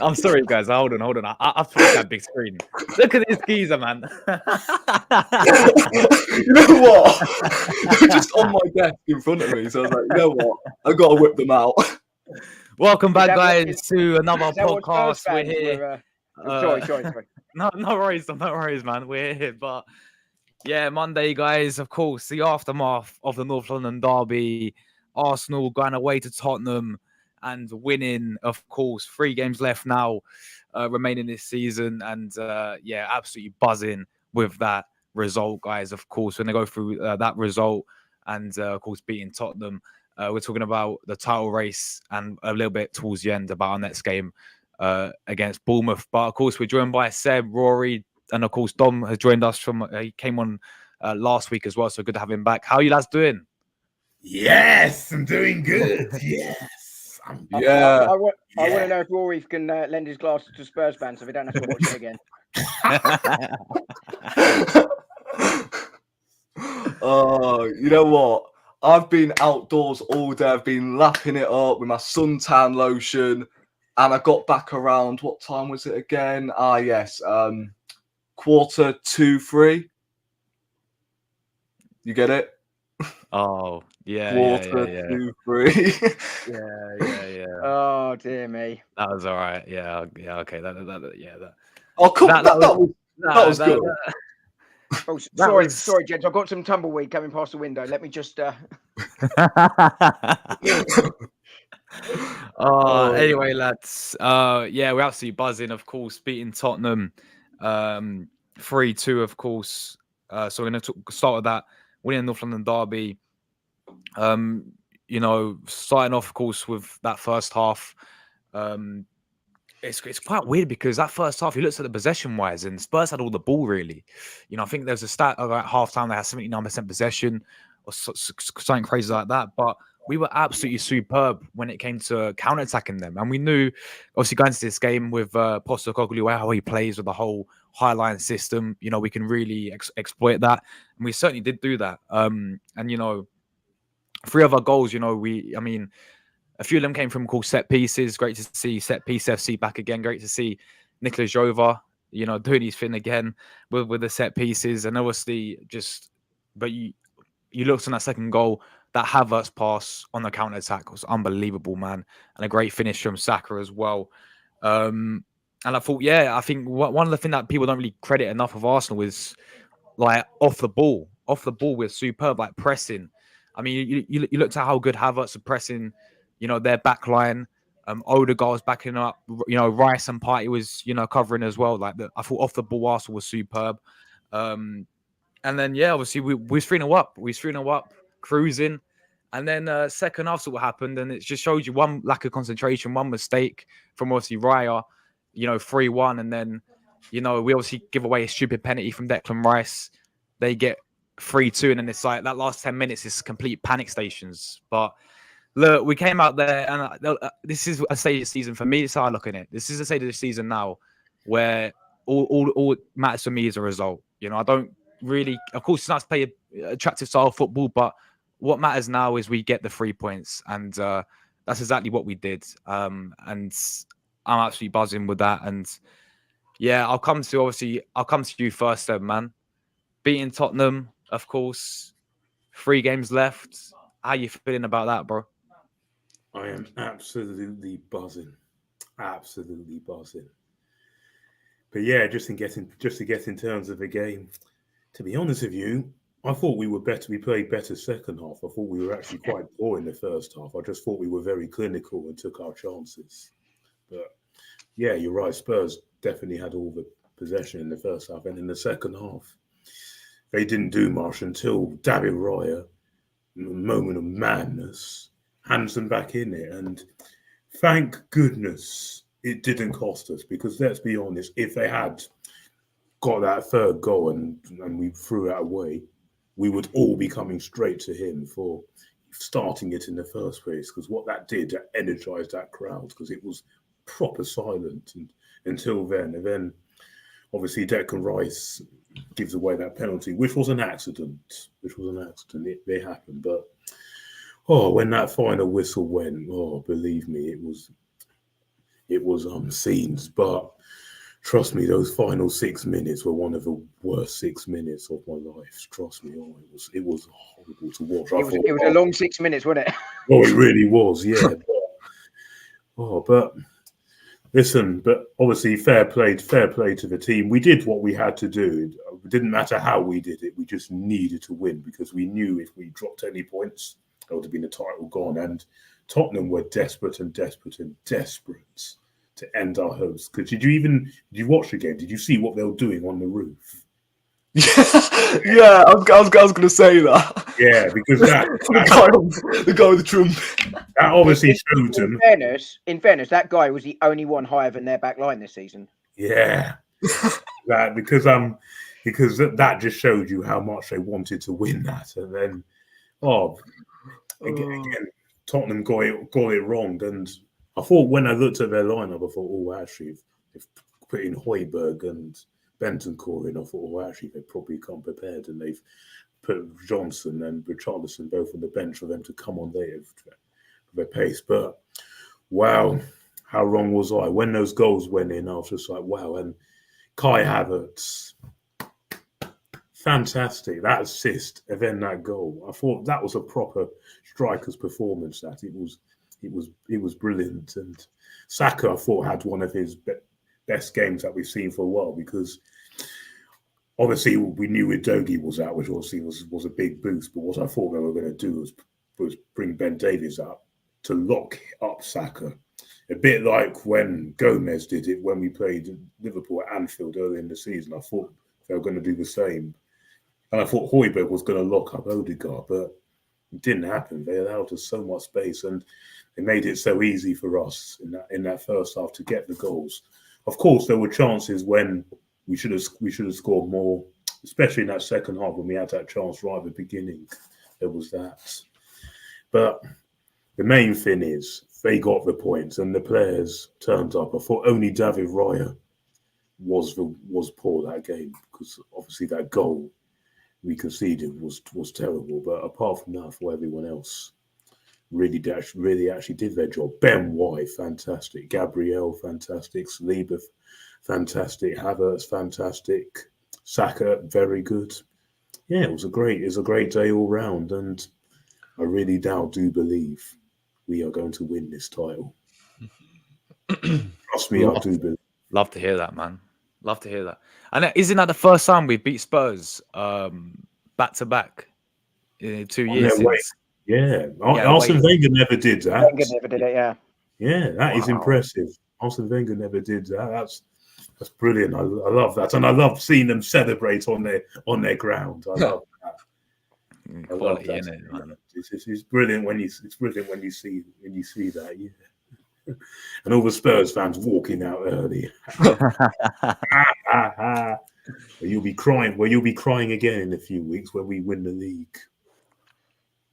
I'm sorry, guys. Hold on. I've flipped that big screen. Look at this geezer, man. You know what? They're just on my desk in front of me. So I was like, you know what? I've got to whip them out. Welcome back, guys, to another podcast. We're here. Sorry. No worries, man. We're here. But yeah, Monday, guys, of course, the aftermath of the North London derby. Arsenal going away to Tottenham and winning, of course. 3 games left now remaining this season. And yeah, absolutely buzzing with that result, guys. Of course, when they go through that result and, of course, beating Tottenham, we're talking about the title race and a little bit towards the end about our next game against Bournemouth. But, of course, we're joined by Seb, Rory, and, of course, Dom has joined us from, he came on last week as well. So good to have him back. How are you lads doing? Yes, I'm doing good. Yes. I want to know if Rory can lend his glasses to Spurs fans so we don't have to watch it again. Oh, you know what? I've been outdoors all day. I've been lapping it up with my suntan lotion, and I got back around. What time was it again? Yes, 2:45. You get it? Oh, yeah. 2:45. Yeah. Oh dear me. That was all right. Yeah. Okay. That. Oh, come on. That was good. Oh, sorry, gents. I've got some tumbleweed coming past the window. Let me just. Anyway, lads. Yeah, we're absolutely buzzing. Of course, beating Tottenham 3-2. Of course. So we're going to start with that. Winning North London derby. You know, starting off, of course, with that first half. It's quite weird because that first half, you looked at the possession-wise, and Spurs had all the ball, really. You know, I think there's a stat at half-time they had 79% possession or something crazy like that. But we were absolutely superb when it came to counter-attacking them. And we knew, obviously, going into this game with Postecoglou, how he plays with the whole high-line system, you know, we can really exploit that. And we certainly did do that. And, you know, 3 of our goals, you know, a few of them came from set pieces. Great to see set piece FC back again. Great to see Nicolas Jova, you know, doing his thing again with the set pieces. And obviously but you looked on that second goal, that Havertz pass on the counter attack was unbelievable, man. And a great finish from Saka as well. And I thought, I think one of the things that people don't really credit enough of Arsenal is like off the ball. Off the ball, we're superb, like pressing. I mean, you looked at how good Havertz are pressing, you know, their back line. Odegaard was backing up. You know, Rice and Partey was, you know, covering as well. Like I thought off the ball, Arsenal was superb. And then, obviously we was 3-0 up. We was 3-0 up, cruising. And then second half sort of happened, and it just showed you one lack of concentration, one mistake from obviously Raya, you know, 3-1. And then, you know, we obviously give away a stupid penalty from Declan Rice. They get 3-2, and then it's like that last 10 minutes is complete panic stations. But look, we came out there, and this is a stage of the season for me. It's how I look at it. This is a stage of the season now where all matters for me is a result. You know, I don't really, of course, it's nice to play attractive style of football, but what matters now is we get the 3 points, and that's exactly what we did. And I'm absolutely buzzing with that. And yeah, I'll come to you first, then, man. Beating Tottenham, of course. 3 games left. How you feeling about that, bro? I am absolutely buzzing. Absolutely buzzing. But yeah, just to get in terms of the game, to be honest with you, I thought we were better. We played better second half. I thought we were actually quite poor in the first half. I just thought we were very clinical and took our chances. But yeah, you're right. Spurs definitely had all the possession in the first half, and in the second half, they didn't do much until David Raya, moment of madness, hands them back in it. And thank goodness it didn't cost us, because let's be honest, if they had got that third goal and we threw it away, we would all be coming straight to him for starting it in the first place, because what that did, that energized that crowd, because it was proper silent until then. And then obviously Declan Rice gives away that penalty, which was an accident. They happened. But when that final whistle went, believe me, it was scenes. But trust me, those final 6 minutes were one of the worst 6 minutes of my life. Trust me, it was horrible to watch. It was a long 6 minutes, wasn't it? Oh, it really was, yeah. But listen, but obviously fair play to the team. We did what we had to do. It didn't matter how we did it. We just needed to win, because we knew if we dropped any points, there would have been a title gone. And Tottenham were desperate to end our hopes. Because did you watch the game? Did you see what they were doing on the roof? Yeah, I was going to say that. Yeah, because the guy with the trumpet. That obviously showed them. In fairness, that guy was the only one higher than their back line this season. Yeah, because that just showed you how much they wanted to win that, and then again, Tottenham got it wrong. And I thought, when I looked at their lineup, I thought, actually, they've put in Højbjerg and Bentancur in. I thought, actually, they probably come prepared, and they've put Johnson and Richarlison both on the bench for them to come on their pace. But wow, how wrong was I? When those goals went in, I was just like, wow. And Kai Havertz, fantastic, that assist and then that goal. I thought that was a proper striker's performance. That it was brilliant. And Saka, I thought, had one of his best games that we've seen for a while, because obviously we knew Udogie was out, which obviously was a big boost. But what I thought they were going to do was bring Ben Davies up to lock up Saka, a bit like when Gomez did it when we played Liverpool at Anfield early in the season. I thought they were going to do the same, and I thought Højbjerg was going to lock up Odegaard, but it didn't happen. They allowed us so much space, and they made it so easy for us in that first half to get the goals. Of course, there were chances when we should have scored more, especially in that second half when we had that chance right at the beginning. There was that. But the main thing is they got the points and the players turned up. I thought only David Raya was poor that game, because obviously that goal we conceded was terrible. But apart from that, I thought everyone else really actually did their job. Ben White, fantastic. Gabriel, fantastic. Saliba, fantastic. Havertz, fantastic. Saka, very good. Yeah, it was a great day all round, and I really now do believe we are going to win this title. Trust me, I do believe. Love to hear that, man. Love to hear that. And isn't that the first time we beat Spurs back to back in 2 years? Yeah, Arsene Wenger never did that. Wenger never did it, yeah. Yeah, that is impressive. Arsene Wenger never did that. That's brilliant. I love that, and I love seeing them celebrate on their ground. I love that. Quality, innit, man? It's brilliant when you see that. Yeah. And all the Spurs fans walking out early. You'll be crying again in a few weeks when we win the league.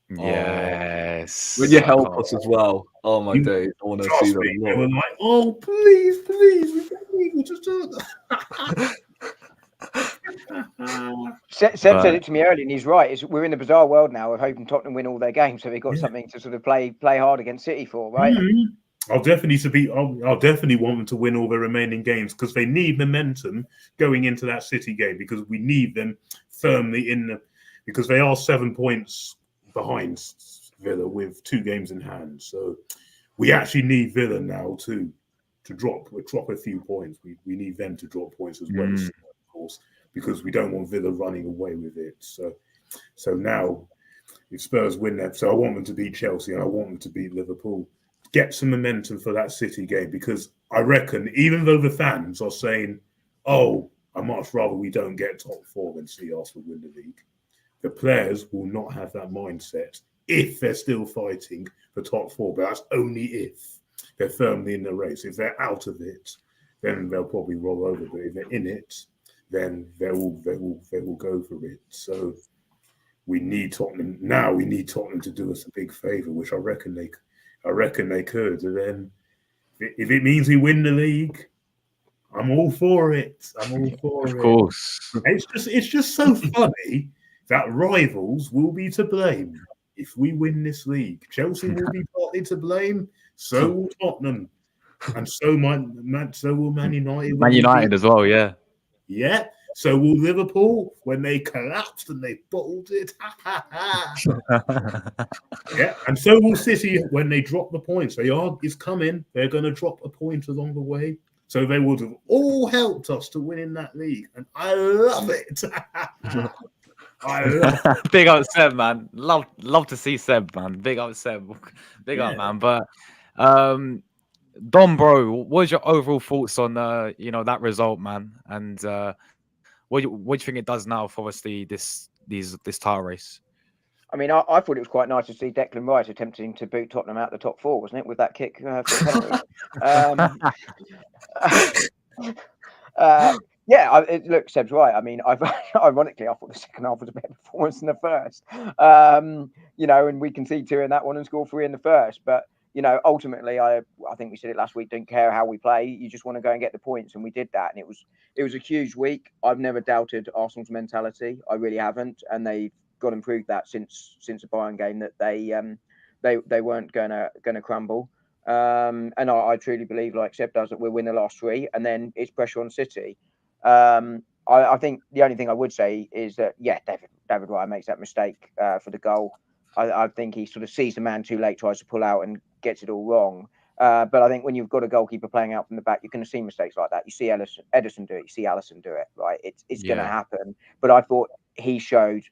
Yes. When you help us as well. Oh my days. I want to see them. They were like, oh, please, we just do Seb said it to me earlier, and he's right. We're in the bizarre world now of hoping Tottenham win all their games, so they've got something to sort of play hard against City for, right? Mm-hmm. I'll definitely want them to win all their remaining games, because they need momentum going into that City game, because we need them firmly because they are 7 points behind Villa with 2 games in hand. So we actually need Villa now to drop a few points. We need them to drop points as well, of course, because we don't want Villa running away with it. So now if Spurs win that, so I want them to beat Chelsea and I want them to beat Liverpool. Get some momentum for that City game, because I reckon even though the fans are saying, oh, I'd much rather we don't get top 4 than see Arsenal win the league, the players will not have that mindset if they're still fighting for top 4. But that's only if they're firmly in the race. If they're out of it, then they'll probably roll over. But if they're in it, then they will go for it. So we need Tottenham now. We need Tottenham to do us a big favour, which I reckon they could. And then if it means we win the league, I'm all for it. I'm all for it. Of course. It's just so funny that rivals will be to blame if we win this league. Chelsea will be partly to blame. So will Tottenham, and so will Man United. Man United as well, yeah. Yeah. So will Liverpool when they collapsed and they bottled it. Yeah. And so will City when they drop the points. It's coming. They're going to drop a point along the way. So they would have all helped us to win in that league. And I love it. Big up Seb, man. Love to see Seb, man. Big up Seb. Big up, man. But Dom, bro, what's your overall thoughts on that result, man? And what do you think it does now for obviously this title race? I mean, I thought it was quite nice to see Declan Rice attempting to boot Tottenham out the top four, wasn't it, with that kick for the penalty. Look, Seb's right. I mean, ironically, I thought the second half was a better performance than the first. And we conceded 2 in that one and scored 3 in the first. But, ultimately, I think we said it last week, don't care how we play. You just want to go and get the points. And we did that. And it was a huge week. I've never doubted Arsenal's mentality. I really haven't. And they've got and proved that since the Bayern game that they weren't gonna crumble. And I truly believe, like Seb does, that we'll win the last 3, and then it's pressure on City. I think the only thing I would say is that David Raya makes that mistake for the goal. I think he sort of sees the man too late, tries to pull out and gets it all wrong. But I think when you've got a goalkeeper playing out from the back, you're going to see mistakes like that. You see Ederson do it. You see Alisson do it. Right? It's going to happen. But I thought he showed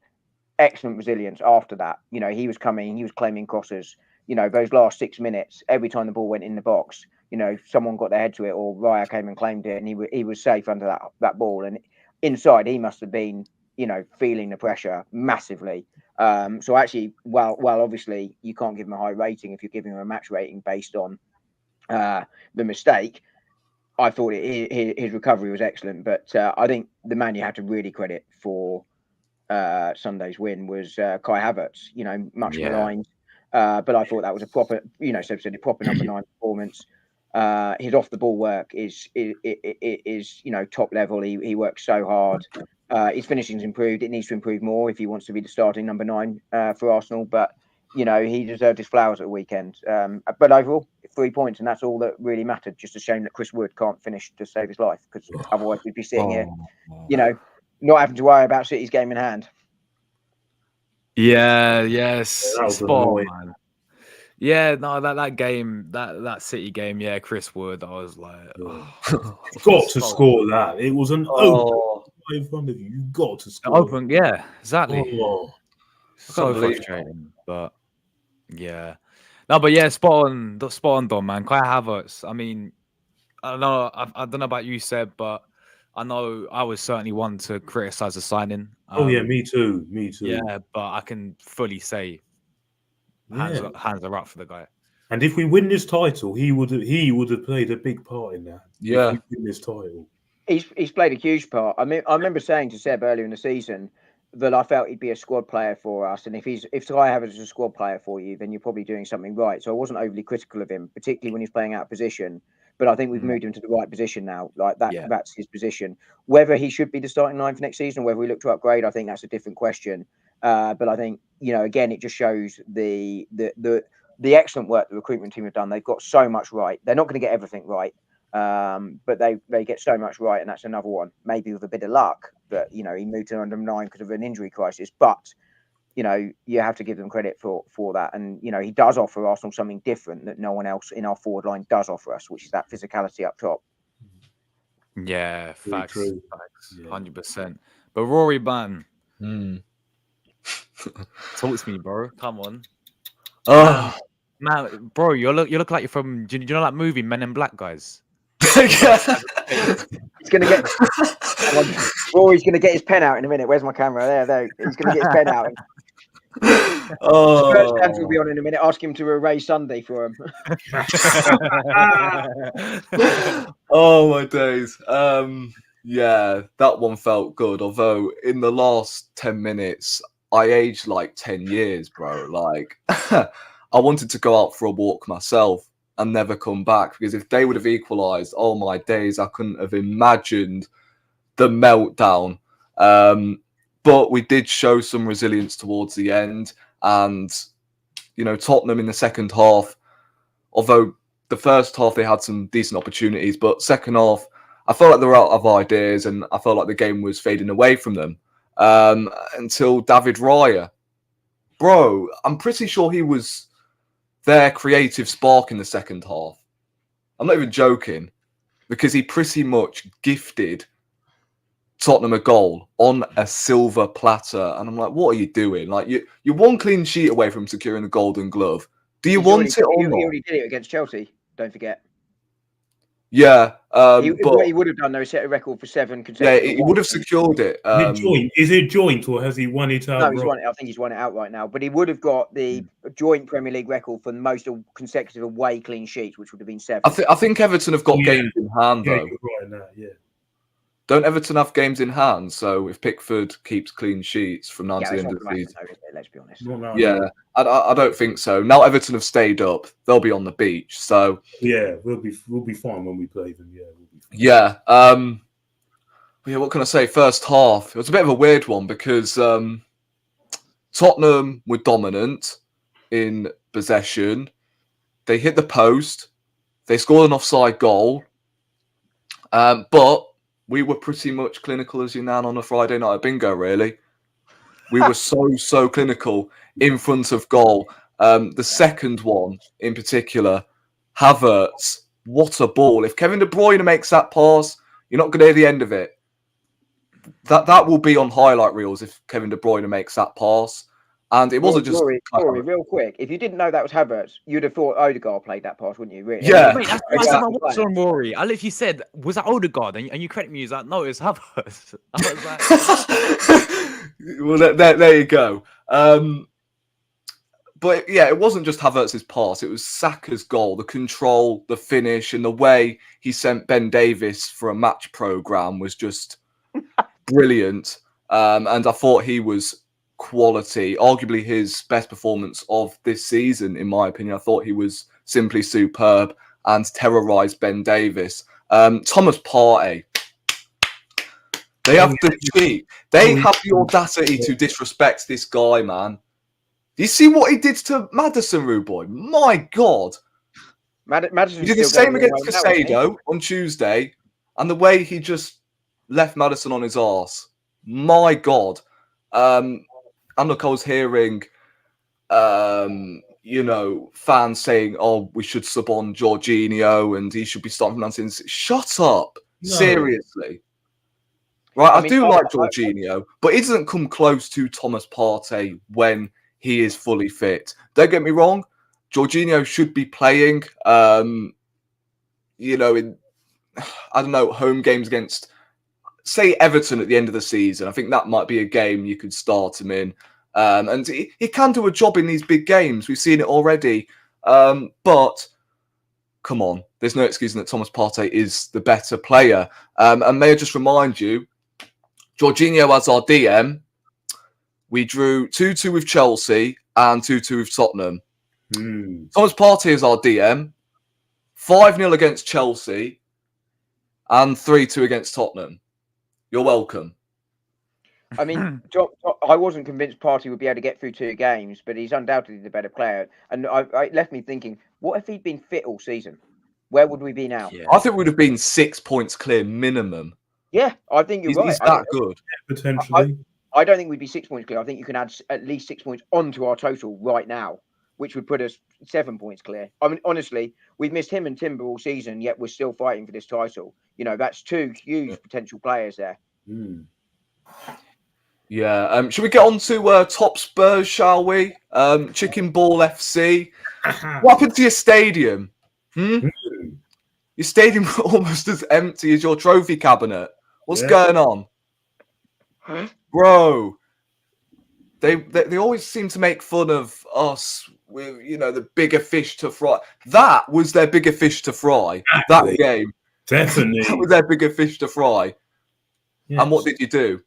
excellent resilience after that. He was coming, he was claiming crosses. Those last 6 minutes, every time the ball went in the box, someone got their head to it, or Raya came and claimed it, and he was safe under that ball. And inside, he must have been, feeling the pressure massively. So actually, while obviously you can't give him a high rating if you're giving him a match rating based on the mistake, I thought his recovery was excellent. But I think the man you have to really credit for Sunday's win was Kai Havertz. Much maligned, but I thought that was a proper, Seb said, a proper number 9 performance. His off the ball work is top level. He works so hard. His finishing's improved. It needs to improve more if he wants to be the starting number 9 for Arsenal. But he deserved his flowers at the weekend. But overall, 3 points, and that's all that really mattered. Just a shame that Chris Wood can't finish to save his life, because otherwise we'd be sitting here, not having to worry about City's game in hand. Yes, spot on, man. Yeah, no, that game, that City game, Chris Wood, I was like, got to score that. It was an open in front of you. You got to score. Open, yeah, exactly. So frustrating, but yeah. No, but yeah, spot on, Dom, man. Kai Havertz. I mean, I don't know about you, Seb, but I know I was certainly one to criticize the signing. Me too. Yeah, but I can fully say hands are up for the guy. And if we win this title, he would have played a big part in that. Yeah, if we win this title. He's played a huge part. I mean, I remember saying to Seb earlier in the season that I felt he'd be a squad player for us, and if Kai Havertz is a squad player for you, then you're probably doing something right. So I wasn't overly critical of him, particularly when he's playing out of position. But I think we've moved him to the right position now. Like that, that's his position. Whether he should be the starting 9 for next season, or whether we look to upgrade, I think that's a different question. But I think, again, it just shows the excellent work the recruitment team have done. They've got so much right. They're not going to get everything right, but they get so much right, and that's another one. Maybe with a bit of luck, but he moved to under 9 because of an injury crisis. But you have to give them credit for that. And, he does offer Arsenal something different that no one else in our forward line does offer us, which is that physicality up top. Yeah, facts. 100%. But Rory, man, talk to me, bro. Come on. Man, bro, you look like you're from, do you know that movie, Men in Black, guys? He's going to get... Rory's going to get his pen out in a minute. Where's my camera? There. He's going to get his pen out. Spurs fans will be on in a minute. Ask him to erase Sunday for him. Oh my days. Yeah, that one felt good. Although in the last 10 minutes, I aged like 10 years, bro. Like, I wanted to go out for a walk myself and never come back, because if they would have equalised, oh my days, I couldn't have imagined the meltdown. But we did show some resilience towards the end. And, you know, Tottenham in the second half, although the first half they had some decent opportunities, but second half, I felt like they were out of ideas and I felt like the game was fading away from them until David Raya. Bro, I'm pretty sure he was their creative spark in the second half. I'm not even joking, because he pretty much gifted Tottenham a goal on a silver platter. And I'm like, what are you doing? Like, you're one clean sheet away from securing the Golden Glove. Do you want it or not? He already did it against Chelsea, don't forget. Yeah. What but he would have done, though, is set a record for 7 consecutive. Yeah, he would have secured it. Is it joint or has he won it out? No, he's won it. I think he's won it outright now. But he would have got the joint Premier League record for the most consecutive away clean sheets, which would have been 7. I think Everton have got games in hand, though. Right now, yeah. Don't Everton have games in hand? So if Pickford keeps clean sheets from now to the end of the season, let's be honest. Yeah, I don't think so. Now Everton have stayed up; they'll be on the beach. So yeah, we'll be fine when we play them. Yeah, we'll be fine. Yeah. Yeah. What can I say? First half, it was a bit of a weird one because Tottenham were dominant in possession. They hit the post. They scored an offside goal. But we were pretty much clinical as your nan on a Friday night at bingo, really. We were so clinical in front of goal. The second one in particular, Havertz, what a ball. If Kevin De Bruyne makes that pass, you're not going to hear the end of it. That will be on highlight reels if Kevin De Bruyne makes that pass. And it wasn't just... Rory, real quick. If you didn't know that was Havertz, you'd have thought Odegaard played that pass, wouldn't you? Really? Yeah. Mate, that's why I watched on Rory. I literally said, was that Odegaard? And you credit me, he's like, no, it's Havertz. I was like... Well, there you go. But yeah, it wasn't just Havertz's pass. It was Saka's goal, the control, the finish, and the way he sent Ben Davies for a match programme was just brilliant. And I thought he was quality, arguably his best performance of this season, in my opinion. I thought he was simply superb and terrorised Ben Davies. Thomas Partey. They have the cheek. They have the audacity to disrespect this guy, man. Do you see what he did to Maddison, Rude Boy? My God. Maddison he did the same against Casado on Tuesday, and the way he just left Maddison on his arse. My God. And look, I was hearing, fans saying, oh, we should sub on Jorginho and he should be starting from 19. Shut up. No. Seriously. Right, I do like Jorginho, but he doesn't come close to Thomas Partey when he is fully fit. Don't get me wrong. Jorginho should be playing, in, home games against, say, Everton at the end of the season. I think that might be a game you could start him in. And he can do a job in these big games. We've seen it already. But come on, there's no excusing that Thomas Partey is the better player. And may I just remind you, Jorginho as our DM, we drew 2-2 with Chelsea and 2-2 with Tottenham. Thomas Partey is our DM, 5-0 against Chelsea and 3-2 against Tottenham. You're welcome. I mean, I wasn't convinced Partey would be able to get through 2 games, but he's undoubtedly the better player. And it left me thinking, what if he'd been fit all season? Where would we be now? Yeah. I think we would have been 6 points clear minimum. Yeah, I think you're right. He's that good. Yeah, potentially. I don't think we'd be 6 points clear. I think you can add at least 6 points onto our total right now, which would put us 7 points clear. I mean, honestly, we've missed him and Timber all season, yet we're still fighting for this title. That's 2 huge potential players there. Yeah. Should we get on to top Spurs, shall we? Chicken Ball FC. What happened to your stadium? Your stadium almost as empty as your trophy cabinet. What's going on? Bro, they always seem to make fun of us with, the bigger fish to fry. That was their bigger fish to fry. That game. Definitely. That was their bigger fish to fry. Yes. And what did you do?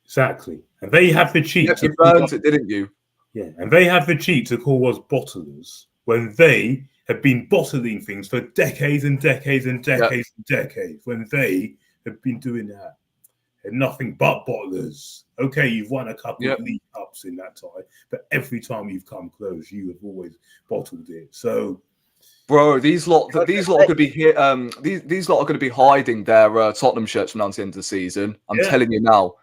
Exactly. And they have the cheek Yeah, to you burned it, didn't you? Yeah, and they have the cheek to call us bottlers when they have been bottling things for decades and decades and decades and decades, when they have been doing that. And nothing but bottlers. Okay, you've won a couple of League Cups in that time, but every time you've come close, you have always bottled it. So, bro, these lot are going to be here. These lot are going to be hiding their Tottenham shirts from now to the end of the season. I'm telling you now,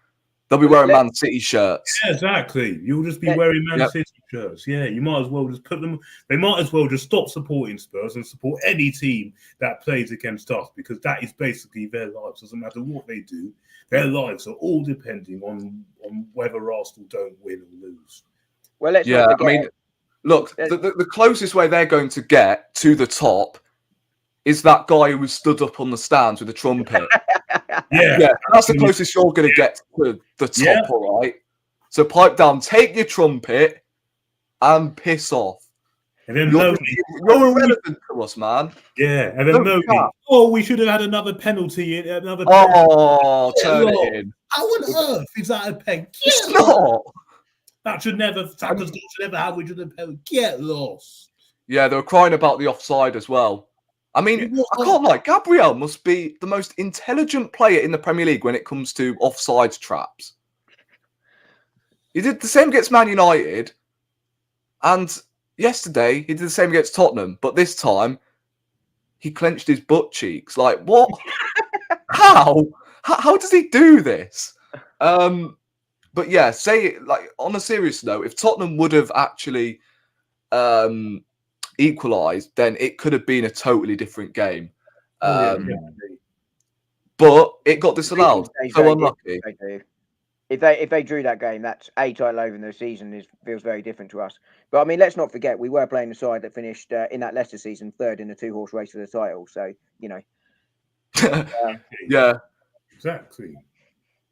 they'll be wearing Man City shirts. Yeah, exactly. You'll just be wearing Man City shirts. Yeah, you might as well just put them. They might as well just stop supporting Spurs and support any team that plays against us, because that is basically their lives. Doesn't matter what they do. Their lives are all depending on whether Arsenal don't win or lose. Well, let's not forget. I mean, look, the closest way they're going to get to the top is that guy who was stood up on the stands with a trumpet. Yeah, that's the closest you're going to get to the top, all right? So pipe down, take your trumpet, and piss off. And then you're irrelevant to us, man. Yeah, and then moaning, we should have had another penalty in another. Oh, turn it in. How on earth is that a pen? It's not. That should never. Saka's goal should never have. We should have pen. Get lost. Yeah, they were crying about the offside as well. I mean, I can't lie. Gabriel must be the most intelligent player in the Premier League when it comes to offside traps. He did the same against Man United, and yesterday he did the same against Tottenham, but this time he clenched his butt cheeks. Like, what? How does he do this? But yeah, like on a serious note, if Tottenham would have actually equalised, then it could have been a totally different game. But it got disallowed. So unlucky. If they drew that game, that's a title over in the season feels very different to us. But I mean, let's not forget we were playing the side that finished in that Leicester season third in the 2-horse race for the title. So yeah, exactly.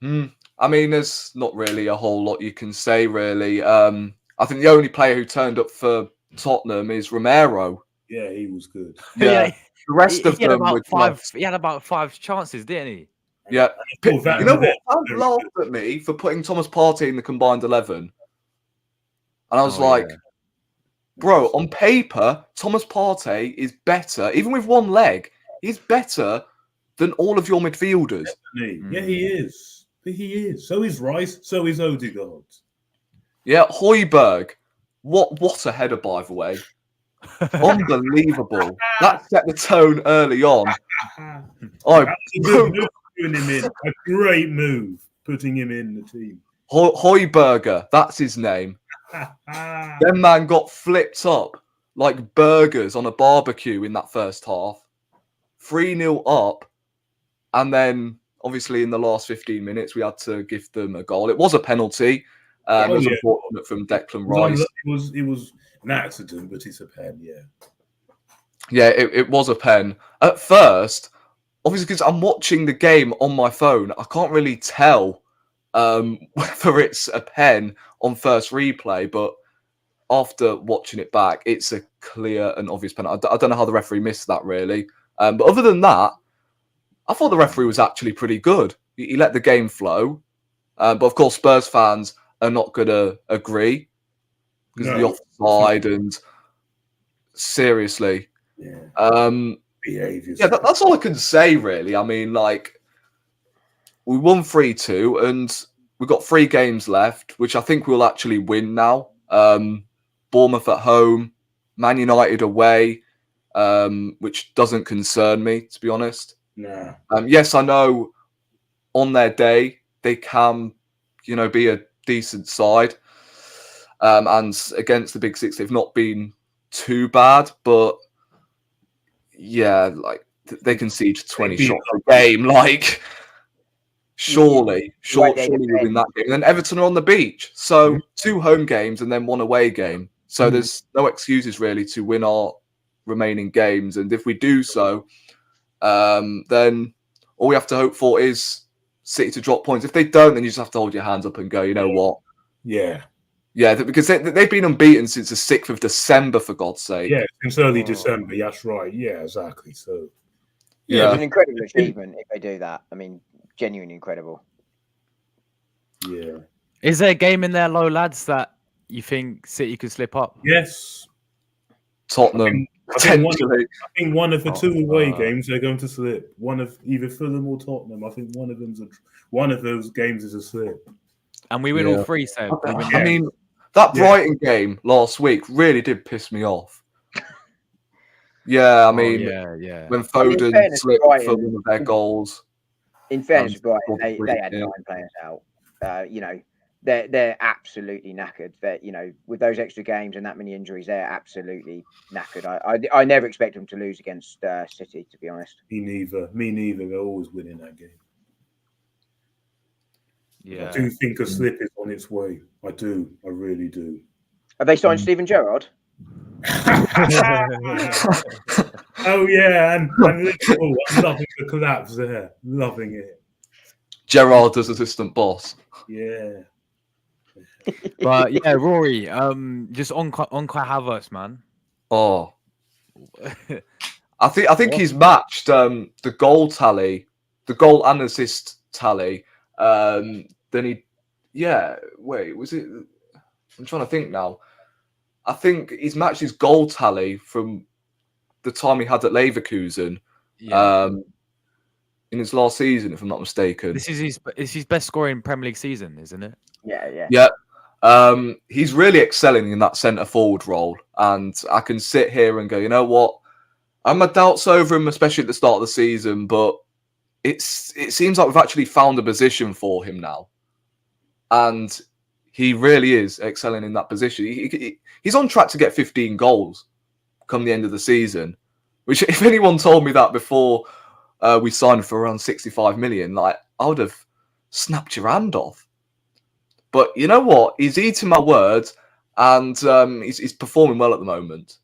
I mean, there's not really a whole lot you can say, really. I think the only player who turned up for Tottenham is Romero. Yeah, he was good. Yeah, the rest of them he had about 5 chances, didn't he? Yeah. You know what? I laughed at me for putting Thomas Partey in the combined 11. And I was bro, on paper, Thomas Partey is better, even with one leg, he's better than all of your midfielders. Yeah, he is. He is. So is Rice. So is Odegaard. Yeah, Højbjerg. What a header, by the way. Unbelievable. That set the tone early on. Putting him in. A great move, putting him in the team. Højbjerg, that's his name. That man got flipped up like burgers on a barbecue in that first half. 3-0 up. And then, obviously, in the last 15 minutes, we had to give them a goal. It was a penalty. It was unfortunate from Declan Rice. It was an accident, but it's a pen, yeah. Yeah, it was a pen. At first, obviously, because I'm watching the game on my phone, I can't really tell whether it's a pen on first replay, but after watching it back, it's a clear and obvious pen. I don't know how the referee missed that, really. But other than that, I thought the referee was actually pretty good. He let the game flow. But, of course, Spurs fans are not going to agree because of the offside and seriously. Yeah. That's all I can say, really. I mean, like, we won 3-2 and we've got 3 games left, which I think we'll actually win now. Bournemouth at home, Man United away, which doesn't concern me, to be honest. No. Yes, I know on their day they can, be a decent side. And against the Big Six, they've not been too bad, but yeah, like they concede 20 shots a game. Like, surely we win that game. And then Everton are on the beach, so 2 home games and then 1 away game. So there's no excuses really to win our remaining games. And if we do so, then all we have to hope for is City to drop points. If they don't, then you just have to hold your hands up and go, you know what? Yeah. Yeah, because they've been unbeaten since the 6th of December, for God's sake. Yeah, since early December. That's right. Yeah, exactly. So, it's an incredible achievement if they do that. I mean, genuinely incredible. Yeah. Is there a game in there, low lads, that you think City could slip up? Yes. Tottenham. I think one of the Oh, two away games they're going to slip. One of either Fulham or Tottenham. I think one of those games is a slip. And we win all three, so we win. I mean, that Brighton game last week really did piss me off. Yeah, I mean, yeah. when Foden slipped for one of their goals. In fairness to Brighton, they had 9 players out. They're absolutely knackered. That with those extra games and that many injuries, they're absolutely knackered. I never expect them to lose against City, to be honest. Me neither. They're always winning that game. Yeah. I do think a slip is on its way. I do. I really do. Have they signed Steven Gerrard? Oh yeah, and Liverpool, I'm loving the collapse there. Loving it. Gerrard as assistant boss. Yeah. But yeah, Rory, just on Kai Havertz, man. Oh, I think he's matched the goal tally, the goal and assist tally. Then wait, was it? I'm trying to think now. I think he's matched his goal tally from the time he had at Leverkusen in his last season, if I'm not mistaken. This is his best scoring Premier League season, isn't it? Yeah. He's really excelling in that centre forward role, and I can sit here and go, you know what? I had my doubts over him, especially at the start of the season, but it seems like we've actually found a position for him now, and he really is excelling in that position. He's on track to get 15 goals come the end of the season, which if anyone told me that before we signed for around 65 million, like I would have snapped your hand off. But you know what? He's eating my words, and he's performing well at the moment.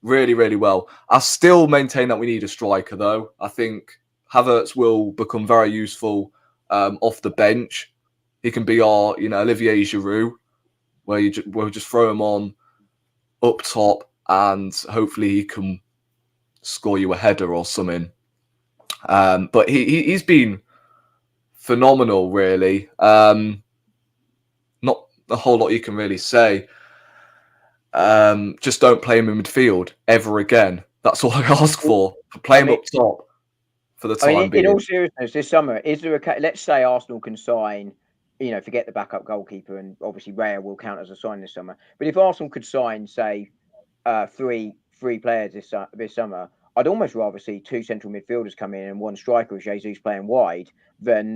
Really, really well. I still maintain that we need a striker, though. I think Havertz will become very useful off the bench. He can be our, Olivier Giroud, where we'll just throw him on up top, and hopefully he can score you a header or something. But he's been phenomenal, really. Not a whole lot you can really say. Just don't play him in midfield ever again. That's all I ask for. Play him up top for the time being. In all seriousness, this summer, is there let's say Arsenal can sign, forget the backup goalkeeper, and obviously Raya will count as a sign this summer. But if Arsenal could sign, say, three players this summer, I'd almost rather see 2 central midfielders come in and 1 striker with Jesus playing wide than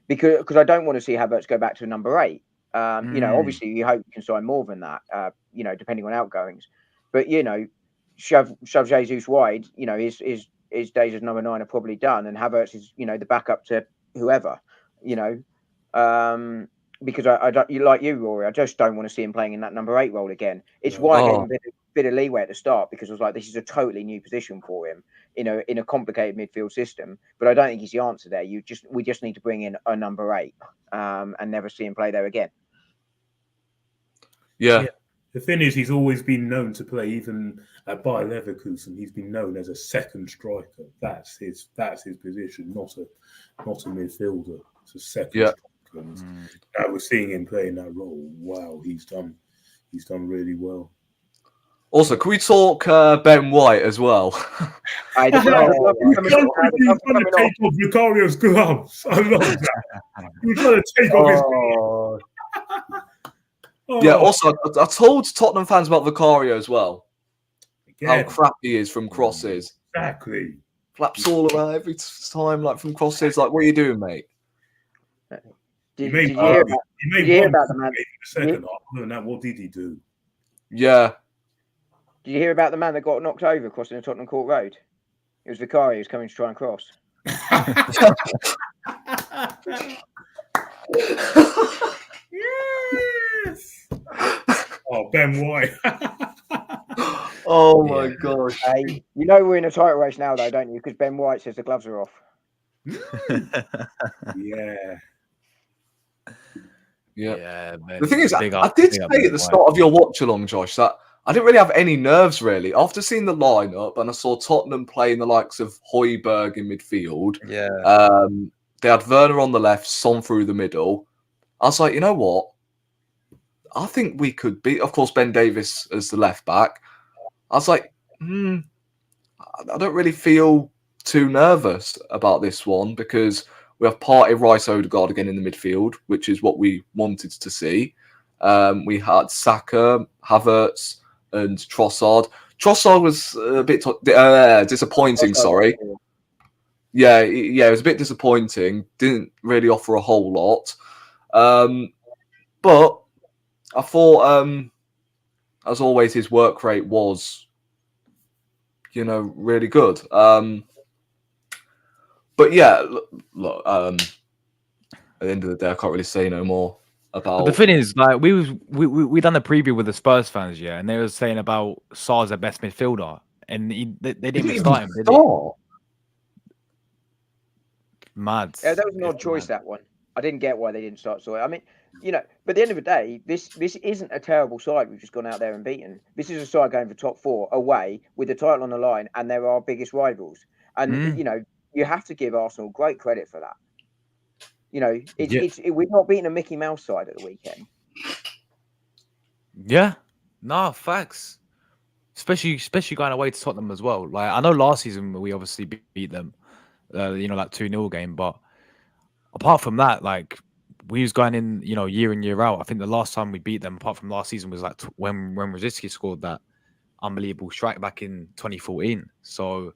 because I don't want to see Havertz go back to number 8. Obviously you hope you can sign more than that, depending on outgoings. But shove Jesus wide, his days as number 9 are probably done, and Havertz is the backup to whoever, because I don't, like you, Rory, I just don't want to see him playing in that number 8 role again. It's why I gave him a bit of leeway at the start, because I was like, this is a totally new position for him, in a complicated midfield system. But I don't think he's the answer there. We just need to bring in a number 8 and never see him play there again. Yeah. The thing is, he's always been known to play, even at Bayer Leverkusen. He's been known as a second striker. That's his position, not a midfielder. It's a second striker. And we're seeing him play in that role. Wow, he's done really well. Also, can we talk Ben White as well? He's trying to take off Vicario's gloves. I love that. He's trying to take off his gloves. Yeah, also, I told Tottenham fans about Vicario as well. How crap he is from crosses. Exactly. Flaps all around every time, like from crosses. Like, what are you doing, mate? Did you hear about the man in the second half? Other than that, what did he do? Yeah. Did you hear about the man that got knocked over crossing the Tottenham Court Road? It was Vicario who was coming to try and cross. Yes. Oh, Ben White. Oh my gosh. Hey, we're in a title race now, though, don't you? Because Ben White says the gloves are off. Yeah. The thing is, I did say at the start of your watch along, Josh, that I didn't really have any nerves, really. After seeing the lineup and I saw Tottenham playing the likes of Højbjerg in midfield. Yeah. They had Werner on the left, Son through the middle. I was like, you know what? I think we could beat, of course, Ben Davies as the left back. I was like, I don't really feel too nervous about this one because we have Partey, Rice, Odegaard again in the midfield, which is what we wanted to see. We had Saka, Havertz, and Trossard. Trossard was a bit disappointing, sorry. Yeah, it was a bit disappointing. Didn't really offer a whole lot. But I thought, as always, his work rate was, really good. But yeah, look, at the end of the day, I can't really say no more about. But the thing is, like, we done the preview with the Spurs fans, yeah, and they were saying about Sar's their best midfielder, and they didn't even start him, did they? Mad. Yeah, that was an odd choice, that one. I didn't get why they didn't start Sawyer. I mean, but at the end of the day, this isn't a terrible side we've just gone out there and beaten. This is a side going for top 4 away with the title on the line, and they're our biggest rivals. And you have to give Arsenal great credit for that. We're not beating a Mickey Mouse side at the weekend. Yeah, no facts. Especially going away to Tottenham as well. Like, I know last season we obviously beat them, like 2-0 game, but apart from that, like, we was going in, year in, year out. I think the last time we beat them, apart from last season, was like when Rosicky scored that unbelievable strike back in 2014. So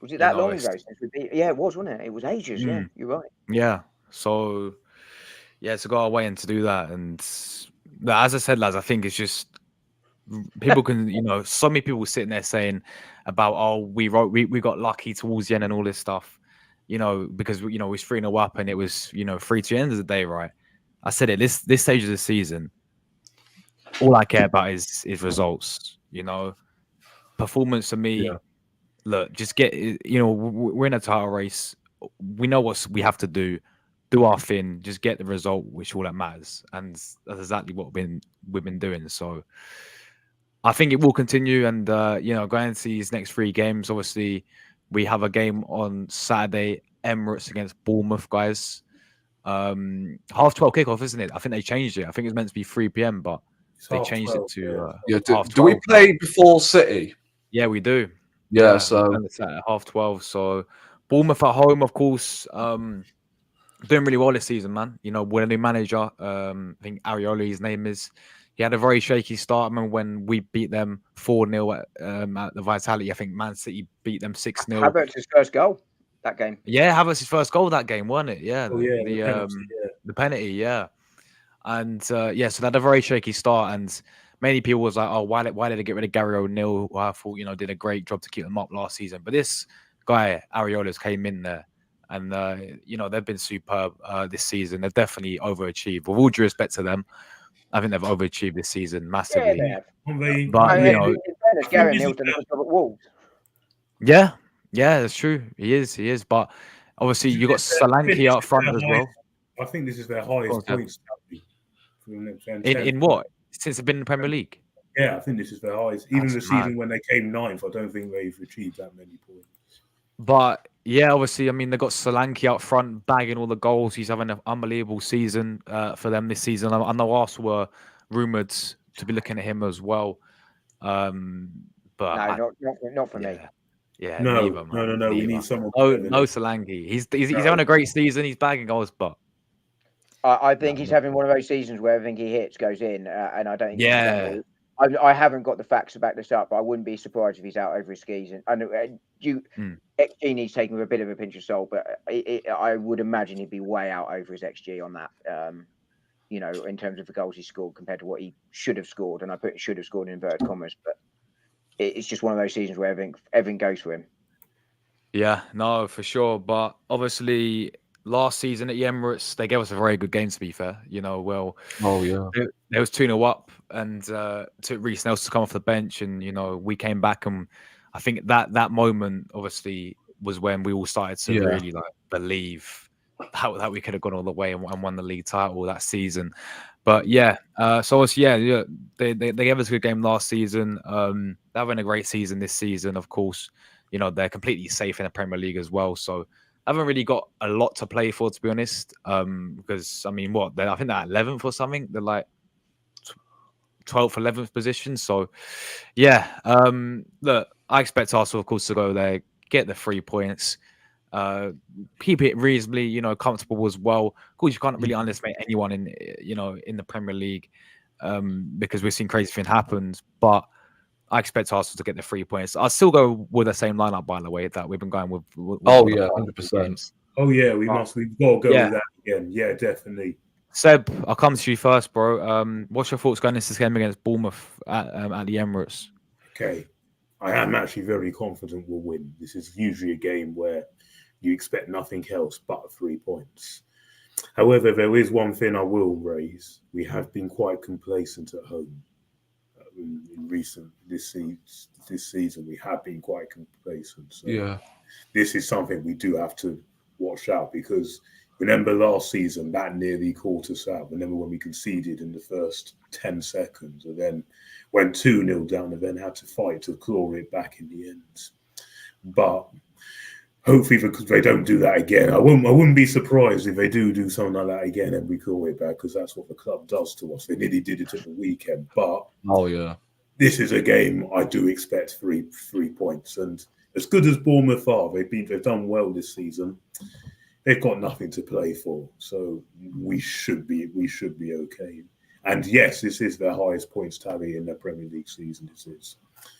was it that long ago since we beat? Yeah, it was, wasn't it? It was ages. Yeah, you're right. Yeah. So yeah, to go away and to do that, and as I said, lads, I think it's just people can, so many people sitting there saying about, we got lucky towards the end and all this stuff. Because we was 3-0 up and it was 3-2 end of the day, right? I said it. This stage of the season, all I care about is results. Performance for me. Yeah. Look, just get. We're in a title race. We know what we have to do our thing. Just get the result, which all that matters, and that's exactly what we've been doing. So I think it will continue, and going into these next 3 games, obviously. We have a game on Saturday, Emirates against Bournemouth, guys. 12:30 kickoff, isn't it? I think they changed it. I think it's meant to be 3 p.m, but they changed it to do we play before City? Yeah, we do. Yeah, so it's at 12:30. So Bournemouth at home, of course, doing really well this season, man. We're a new manager. I think Arioli, his name is. He had a very shaky start. I remember when we beat them 4-0 at the Vitality. I think Man City beat them 6-0. Havertz's first goal that game. Yeah, Havertz's first goal that game, wasn't it? Yeah, the penalty, yeah. And so they had a very shaky start, and many people was like, "Oh, why did they get rid of Gary O'Neill? Who I thought did a great job to keep them up last season." But this guy Ariola's came in there, and they've been superb this season. They've definitely overachieved. With all due respect to them. I think they've overachieved this season massively. Yeah, but Gary O'Neill's done a good job at Wolves. Yeah, that's true. He is. But obviously, you got Solanke up front as well. I think this is their highest points. In what? Since they've been in the Premier League? Yeah, I think this is their highest. Even the season when they came 9th, I don't think they've achieved that many points. But yeah, obviously, I mean, they've got Solanke up front, bagging all the goals. He's having an unbelievable season for them this season. I know Arsenal were rumoured to be looking at him as well. But no, not for me. Yeah, no, neither, man. No. We need someone. No, Solanke. He's having a great season. He's bagging goals, but I think he's having one of those seasons where everything he hits goes in, and I don't think. Yeah. I haven't got the facts to back this up, but I wouldn't be surprised if he's out over his skis. And I know XG needs taking with a bit of a pinch of salt, but I would imagine he'd be way out over his XG on that. In terms of the goals he scored compared to what he should have scored, and I put should have scored in inverted commas, but it's just one of those seasons where everything goes for him. Yeah, no, for sure. But obviously, last season at the Emirates, they gave us a very good game, to be fair. Oh yeah, it was 2-0 up, and took Reece Nelson to come off the bench, and we came back, and I think that moment obviously was when we all started to really believe that we could have gone all the way and won the league title that season. But so obviously, they gave us a good game last season. They're having a great season this season, of course. They're completely safe in the Premier League as well. So haven't really got a lot to play for, to be honest. Because I mean, I think they're 11th or something. They're like 12th, 11th position. So, yeah. Look, I expect Arsenal, of course, to go there, get the 3 points, keep it reasonably, comfortable as well. Of course, you can't really underestimate anyone in the Premier League, because we've seen crazy things happen. But I expect Arsenal to get the 3 points. I'll still go with the same lineup, by the way, that we've been going with. Oh yeah, 100%. Oh yeah, we've got to go with that again. Yeah, definitely. Seb, I'll come to you first, bro. What's your thoughts going into this game against Bournemouth at the Emirates? Okay, I am actually very confident we'll win. This is usually a game where you expect nothing else but 3 points. However, there is one thing I will raise. We have been quite complacent at home in this season. We have been quite complacent. So Yeah. This is something we do have to watch out, because remember last season that nearly caught us out. Remember when we conceded in the first 10 seconds and then went 2-0 down and then had to fight to claw it back in the end. But hopefully they don't do that again. I wouldn't be surprised if they do something like that again and we claw it back, because that's what the club does to us. They nearly did it at the weekend. But this is a game I do expect 3 points. And as good as Bournemouth are, they've done well this season. They've got nothing to play for, so we should be okay. And yes, this is their highest points tally in their Premier League season.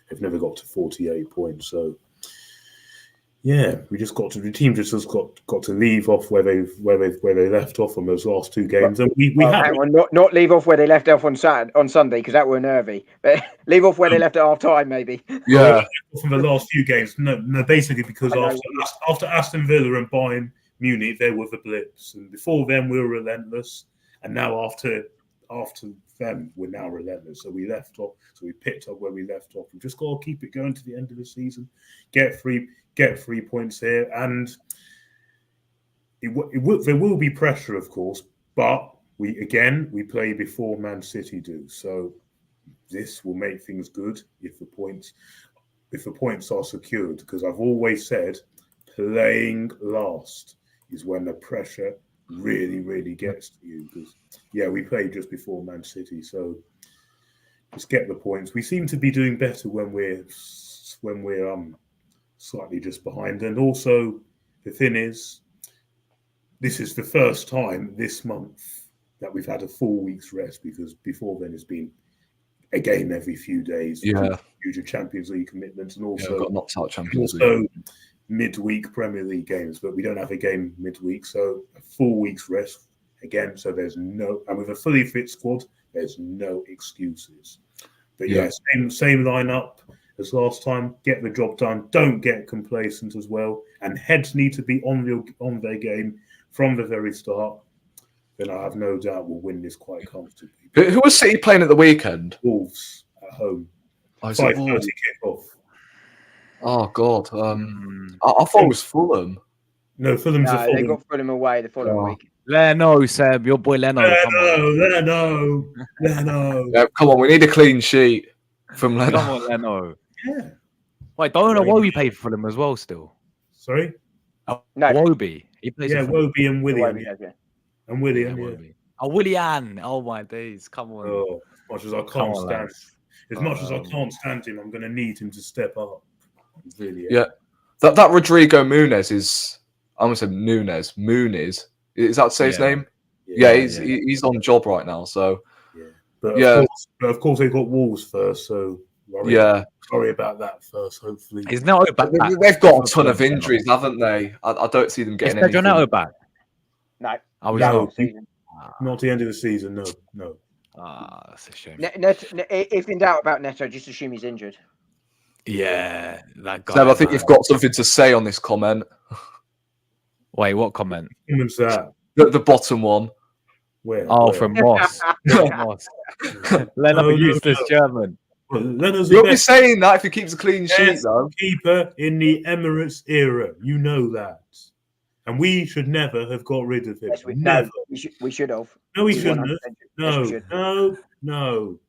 They've never got to 48 points, so yeah, the team just has got to leave off where they left off on those last 2 games, and we have not leave off where they left off on Sunday, because that were nervy. But leave off where they left at half time, maybe. Yeah, from the last few games. No, basically because after Aston Villa and Bayern Munich, there were the blips, and before them we were relentless, and now after them we're now relentless. So we left off. So we picked up where we left off. We just got to keep it going to the end of the season. Get 3 points here, and there will be pressure, of course, but we play before Man City do, so this will make things good if the points are secured, because I've always said playing last is when the pressure really, really gets to you, because we played just before Man City, so just get the points. We seem to be doing better when we're slightly just behind. And also, the thing is, this is the first time this month that we've had a full week's rest, because before then it's been a game every few days. Yeah. Due to Champions League commitments, and also got knocked out Champions League. Midweek Premier League games, but we don't have a game midweek, so a full week's rest again. So and with a fully fit squad, there's no excuses. But same lineup as last time. Get the job done. Don't get complacent as well. And heads need to be on their game from the very start. Then I have no doubt we'll win this quite comfortably. Who was City playing at the weekend? Wolves at home. 5:30 kick-off. Oh God! I thought it was Fulham. No, Fulham's a Fulham. They got Fulham away the following week. Leno, Seb, your boy Leno. Leno. Yeah, come on, we need a clean sheet from Leno. Come on, Leno. Yeah. Wait, don't know Wobie played for them as well still. Sorry? No. Wobie. He plays for Wobie and William. And William. Wobie. Oh, Willian. Oh my days. Come on. Oh, as much as I can't stand much as I can't stand him, I'm gonna need him to step up. Really. Yeah. That Rodrigo Muniz is, I almost said Nunes. Muniz. Is that say his name? Yeah, he's on job right now. So But of course they've got Wolves first, so sorry about that first. Hopefully, is Neto back? They've got a ton of injuries, haven't they? I don't see them getting anything. Is Neto back? No, not the end of the season. No. That's a shame. If in doubt about Neto, just assume he's injured. Yeah, that guy. Seb, I think you've got something to say on this comment. Wait, what comment? What's that? The bottom one. Where? Oh, from Moss. Leno useless German. Well, you'll be saying that if he keeps a clean sheet, though. Keeper in the Emirates era, you know that, and we should never have got rid of him. Yes, we should have. No, we shouldn't have. No.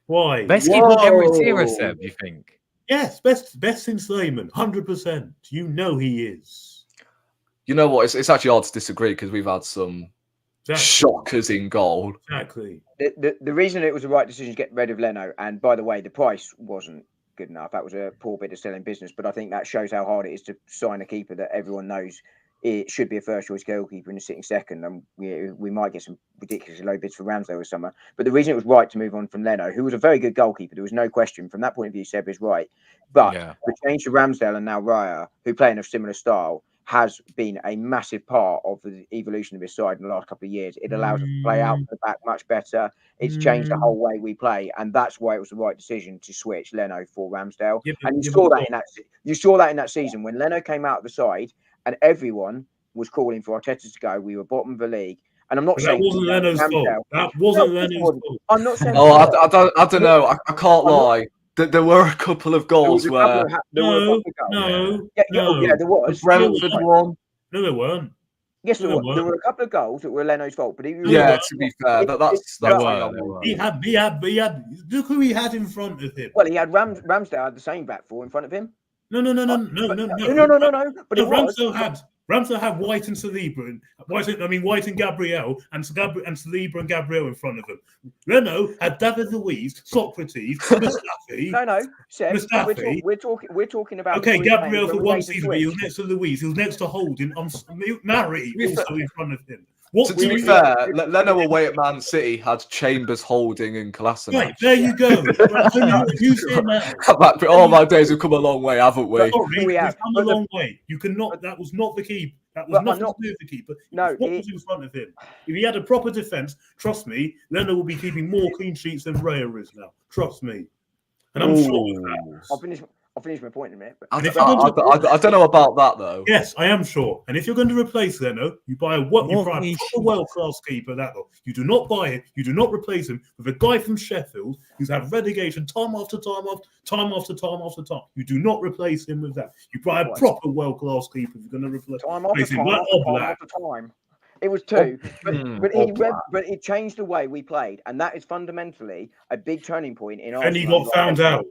Why? Best keeper in Emirates era, Seb, you think? Yes, best since Lehman, 100%. You know he is. You know what? It's actually hard to disagree because we've had some shockers in goal. Exactly. The reason it was the right decision to get rid of Leno, and by the way, the price wasn't good enough. That was a poor bit of selling business, but I think that shows how hard it is to sign a keeper that everyone knows it should be a first choice goalkeeper and is sitting second. And we might get some ridiculously low bids for Ramsdale this summer. But the reason it was right to move on from Leno, who was a very good goalkeeper, there was no question from that point of view. Seb is right, but the change to Ramsdale and now Raya, who play in a similar style, has been a massive part of the evolution of his side in the last couple of years. It allows us to play out the back much better. It's changed the whole way we play, and that's why it was the right decision to switch Leno for Ramsdale. And you saw that in that season when Leno came out of the side, and everyone was calling for Arteta to go. We were bottom of the league. And I'm not saying that wasn't Leno's fault. That wasn't Leno's fault. I'm not saying. I don't know. I can't lie. There were a couple of goals where there was. The Brentford one. No, there weren't. Yes, there were. There were a couple of goals that were Leno's fault, but to be fair, that's he had. Look who he had in front of him. Well, he had Ramsdale had the same back four in front of him. No. But Ramsdale had White and Saliba, White and Gabriel, and Saliba and Gabriel in front of him. Leno had David Luiz, Socrates, Mustafi. No, Seb, we're talking about. Okay, Gabriel for one season, but he was next to Luiz. He was next to Holding. Murray also in front of him. To be fair, Leno away at Man City had Chambers, Holding, and Kolasinac. Right, there you go. All my days have come a long way, haven't we? We've come a long way. You cannot. That was not the key. That was nothing to do with the keeper. No, what was in front of him? If he had a proper defense, trust me, Leno will be keeping more clean sheets than Raya is now. Trust me, and I'm sure of that. I'll finish my point in a minute. I don't know about that though. Yes, I am sure. And if you're going to replace Leno, you buy a world-class keeper. You do not buy it. You do not replace him with a guy from Sheffield who's had relegation time after time. You do not replace him with that. You buy a proper world-class keeper. If you're going to replace him. Time after time. It was two, but it changed the way we played, and that is fundamentally a big turning point in our. And he got found out.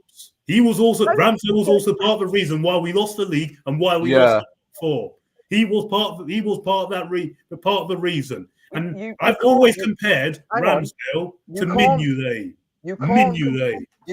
He was also Ramsdale was also part of the reason why we lost the league and why we lost before. He was part of the reason. And I've always compared Ramsdale to Mignolet. You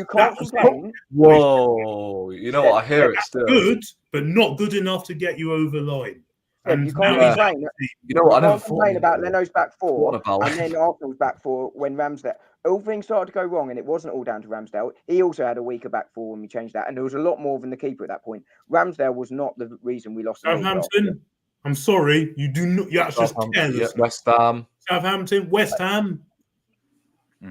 can't complain. Whoa! You know what? I hear it still. Good, but not good enough to get you over line. And you can't complain. You know what? I never complain about Leno's back four and then Arsenal's back four when Ramsdale. All things started to go wrong, and it wasn't all down to Ramsdale. He also had a weaker back four when we changed that, and there was a lot more than the keeper at that point. Ramsdale was not the reason we lost. Southampton. I'm sorry, you do not. You're just careless. West Ham. Southampton, West Ham.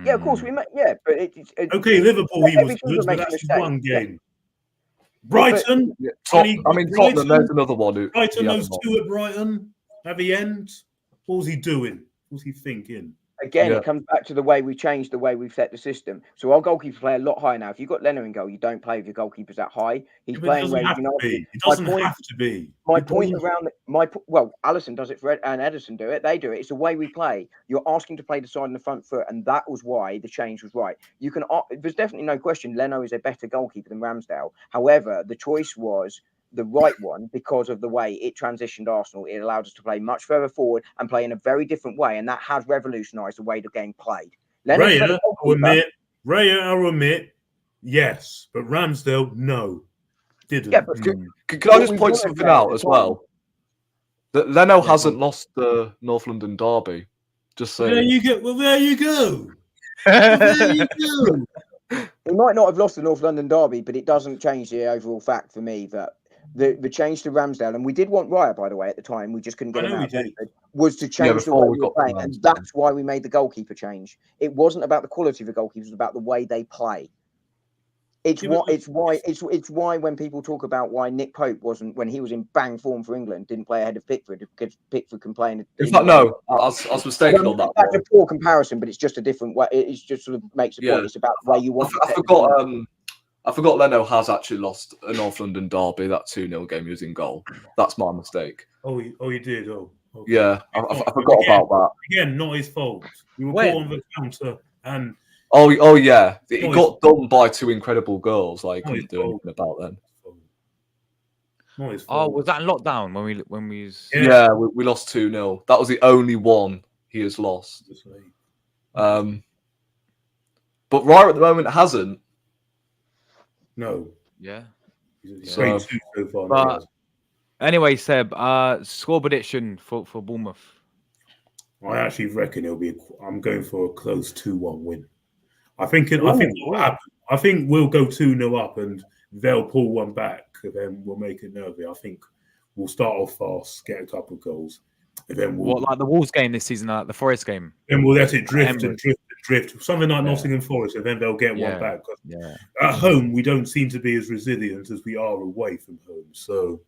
Yeah, of course we met. Yeah, but okay. Liverpool, he was good, but that's one game. Brighton. Tottenham. There's another one. Brighton, those two at Brighton at the end. What was he doing? What was he thinking? Again, it comes back to the way we changed the way we've set the system. So our goalkeepers play a lot higher now. If you've got Leno in goal, you don't play with your goalkeepers that high. He's playing where it doesn't have to be. My point around Alisson does it and Ederson do it. They do it. It's the way we play. You're asking to play the side and the front foot, and that was why the change was right. There's definitely no question Leno is a better goalkeeper than Ramsdale. However, the choice was the right one because of the way it transitioned Arsenal. It allowed us to play much further forward and play in a very different way, and that has revolutionised the way the game played. Raya, I'll admit, yes, but Ramsdale, no, didn't. Yeah, but can I just point something out as well? That Leno hasn't lost the North London derby. Just saying. There you go. Well, there you go. He might not have lost the North London derby, but it doesn't change the overall fact for me that the change to Ramsdale, and we did want Raya, by the way, at the time, we just couldn't get him out, was to change the way we were playing, and that's why we made the goalkeeper change. It wasn't about the quality of the goalkeepers, it was about the way they play. It's why when people talk about why Nick Pope wasn't, when he was in bang form for England, didn't play ahead of Pickford, because Pickford can play I was mistaken on that. That's a poor comparison, but it's just a different way. It's just sort of makes a point. It's about the way you want. I forgot Leno has actually lost a North London derby, that 2-0 game he was in goal. That's my mistake. Oh, you did? Oh. Okay. Yeah, I forgot about that. Again, not his fault. We were caught on the counter and... Oh yeah. He got done by two incredible goals. Like, couldn't do anything about them. Not his Oh, fault. was that in lockdown when we was... Yeah. Yeah, we lost 2-0. That was the only one he has lost. But Raya at the moment hasn't. No. Yeah. He's Yeah. played 2 so far. But- No, he hasn't. Anyway, Seb, score prediction for Bournemouth. I actually reckon I'm going for a close 2-1 win. I think what will happen. I think we'll go 2-0 up and they'll pull one back, and then we'll make it nervy. I think we'll start off fast, get a couple of goals, and then What, like the Wolves game this season, like the Forest game? then we'll let it drift and Emirates. drift and drift. Something like Yeah. Nottingham Forest, and then they'll get Yeah. one back. 'Cause Yeah. at home, we don't seem to be as resilient as we are away from home. So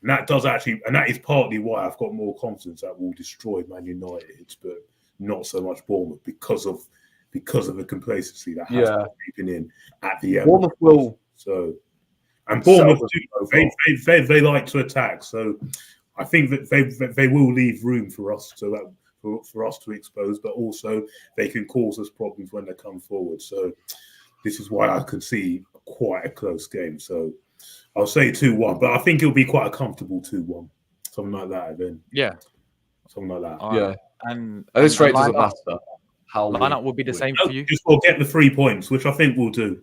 and that is partly why I've got more confidence that we'll destroy Man United, but not so much Bournemouth because of the complacency that has been creeping in at the end. Bournemouth will. So, and Bournemouth, So they like to attack. So, I think that they will leave room for us for us to expose, but also they can cause us problems when they come forward. So, this is why I could see quite a close game. So, I'll say 2-1, but I think it'll be quite a comfortable 2-1, something like that. Then, something like that. All Yeah. right. And At this rate, doesn't lineup- matter. How lineup will be the same for you. Just we'll get the 3 points, which I think we'll do.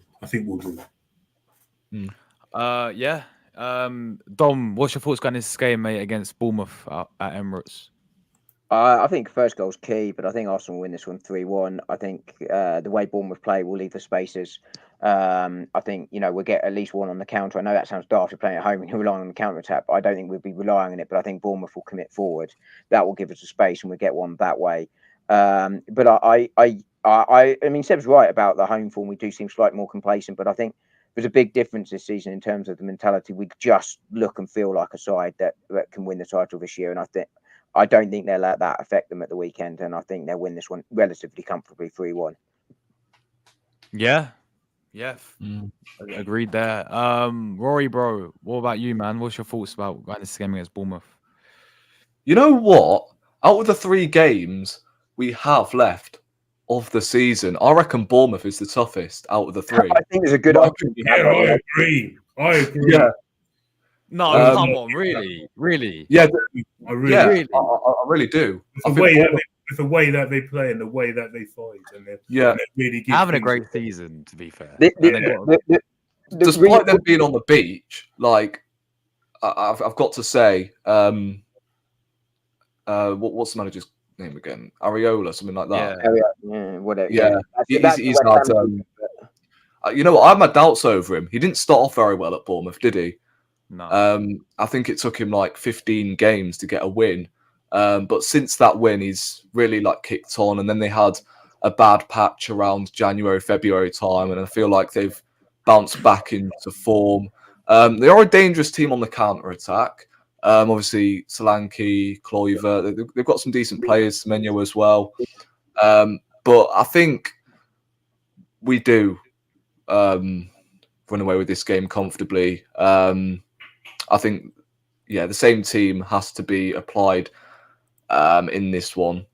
Yeah. Dom, what's your thoughts going into this game, mate, against Bournemouth at Emirates? I think first goal's key, but I think Arsenal will win this one 3-1. I think the way Bournemouth play will leave the spaces. I think, we'll get at least one on the counter. I know that sounds daft, you're playing at home and you're relying on the counter attack, but I don't think we'll be relying on it. But I think Bournemouth will commit forward. That will give us a space and we'll get one that way. But I mean, Seb's right about the home form. We do seem slightly more complacent, but I think there's a big difference this season in terms of the mentality. We just look and feel like a side that can win the title this year. And I don't think they'll let that affect them at the weekend. And I think they'll win this one relatively comfortably 3-1. Yeah. Agreed there. Rory, bro, what about you, man? What's your thoughts about going this game against Bournemouth? You know what? Out of the 3 games we have left of the season, I reckon Bournemouth is the toughest out of the 3. I think there's a good argument. Yeah, I agree. Yeah. No, Um, come on, really? Yeah, I really. yeah, Really? I really do. I The think way, Bournemouth- the way that they play and the way that they fight, and they really give Having a things- great season, to be fair. despite them being on the beach, like I've got to say, what's the manager's name again? Areola, something like that. Yeah, whatever. Yeah, That's he's the West had. Ham You know what? I have my doubts over him. He didn't start off very well at Bournemouth, did he? No. I think it took him like 15 games to get a win. But since that win, he's really kicked on. And then they had a bad patch around January, February time, and I feel like they've bounced back into form. They are a dangerous team on the counter attack. Obviously, Solanke, Kluivert, they've got some decent players, Semenyo as well. But I think we do run away with this game comfortably. I think, the same team has to be applied in this one.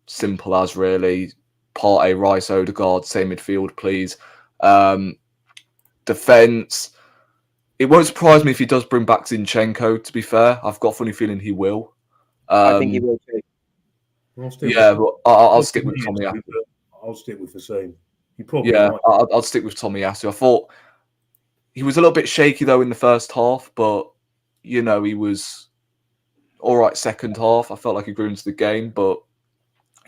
Simple as really. Partey, Rice, Odegaard, same midfield, please. Defence. It won't surprise me if he does bring back Zinchenko, to be fair. I've got a funny feeling he will. I think he will too. But I'll stick with Tommy Asu. I'll stick with the same. He probably Yeah, might. I'll stick with Tommy Asu. I thought he was a little bit shaky, though, in the first half, but, he was all right second half. I felt like he grew into the game, but,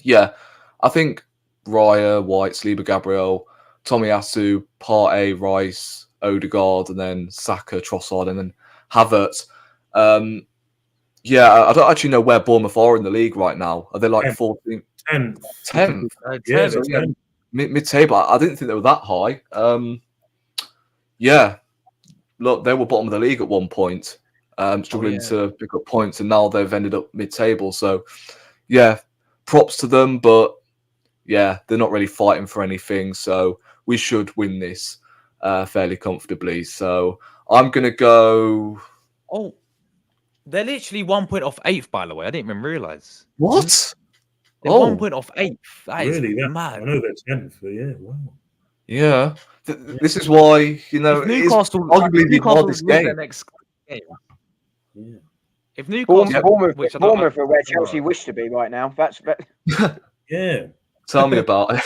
I think Raya, White, Saliba, Gabriel, Tommy Asu, Partey, Rice, Odegaard, and then Saka, Trossard, and then Havertz. I don't actually know where Bournemouth are in the league right now. Are they 14th? 10th? Yeah, So, they're 10th. Mid-table. I didn't think they were that high. Look, they were bottom of the league at one point, struggling to pick up points, and now they've ended up mid-table. So, props to them, but they're not really fighting for anything. So we should win this fairly comfortably. So I'm gonna go. Oh, they're literally 1 point off 8th, by the way. I didn't even realise. What? They're 1 point off 8th. That is Really? mad. I know they're 10th, but wow. Yeah. This is why, If it's Newcastle, arguably the hardest lose their game. next, game. Yeah. If Newcastle, Bournemouth, which I don't- Bournemouth are where Chelsea wish to be right now. Yeah. Tell me about it.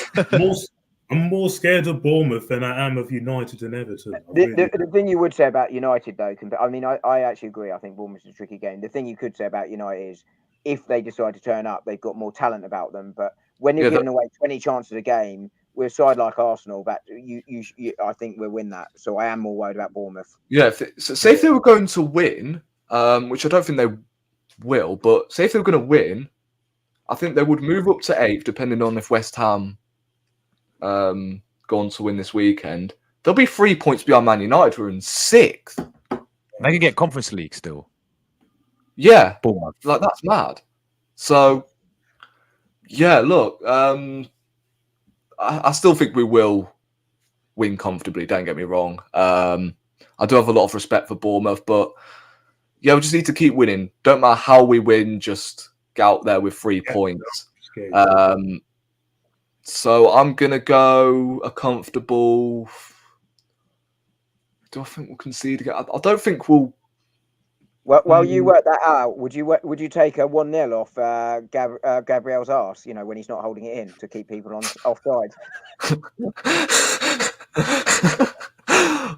I'm more scared of Bournemouth than I am of United and Everton. The thing you would say about United, though, I mean, I actually agree. I think Bournemouth is a tricky game. The thing you could say about United is if they decide to turn up, they've got more talent about them. But when you're giving away 20 chances a game with a side like Arsenal, that I think we'll win that. So I am more worried about Bournemouth. Yeah, say if they were going to win, which I don't think they will, but say if they were going to win, I think they would move up to 8th, depending on if West Ham go on to win this weekend. They'll be 3 points behind Man United, who are in 6th. They can get Conference League still. Yeah, Bournemouth. like that's mad. So, yeah, look, I still think we will win comfortably. Don't get me wrong. I do have a lot of respect for Bournemouth, but yeah, we just need to keep winning. Don't matter how we win, just get out there with 3 points. So I'm gonna go a comfortable. Do I think we'll concede again? I don't think we'll. Well, you work that out. Would you take a 1-0 off Gabriel's arse? You know, when he's not holding it in to keep people on offside.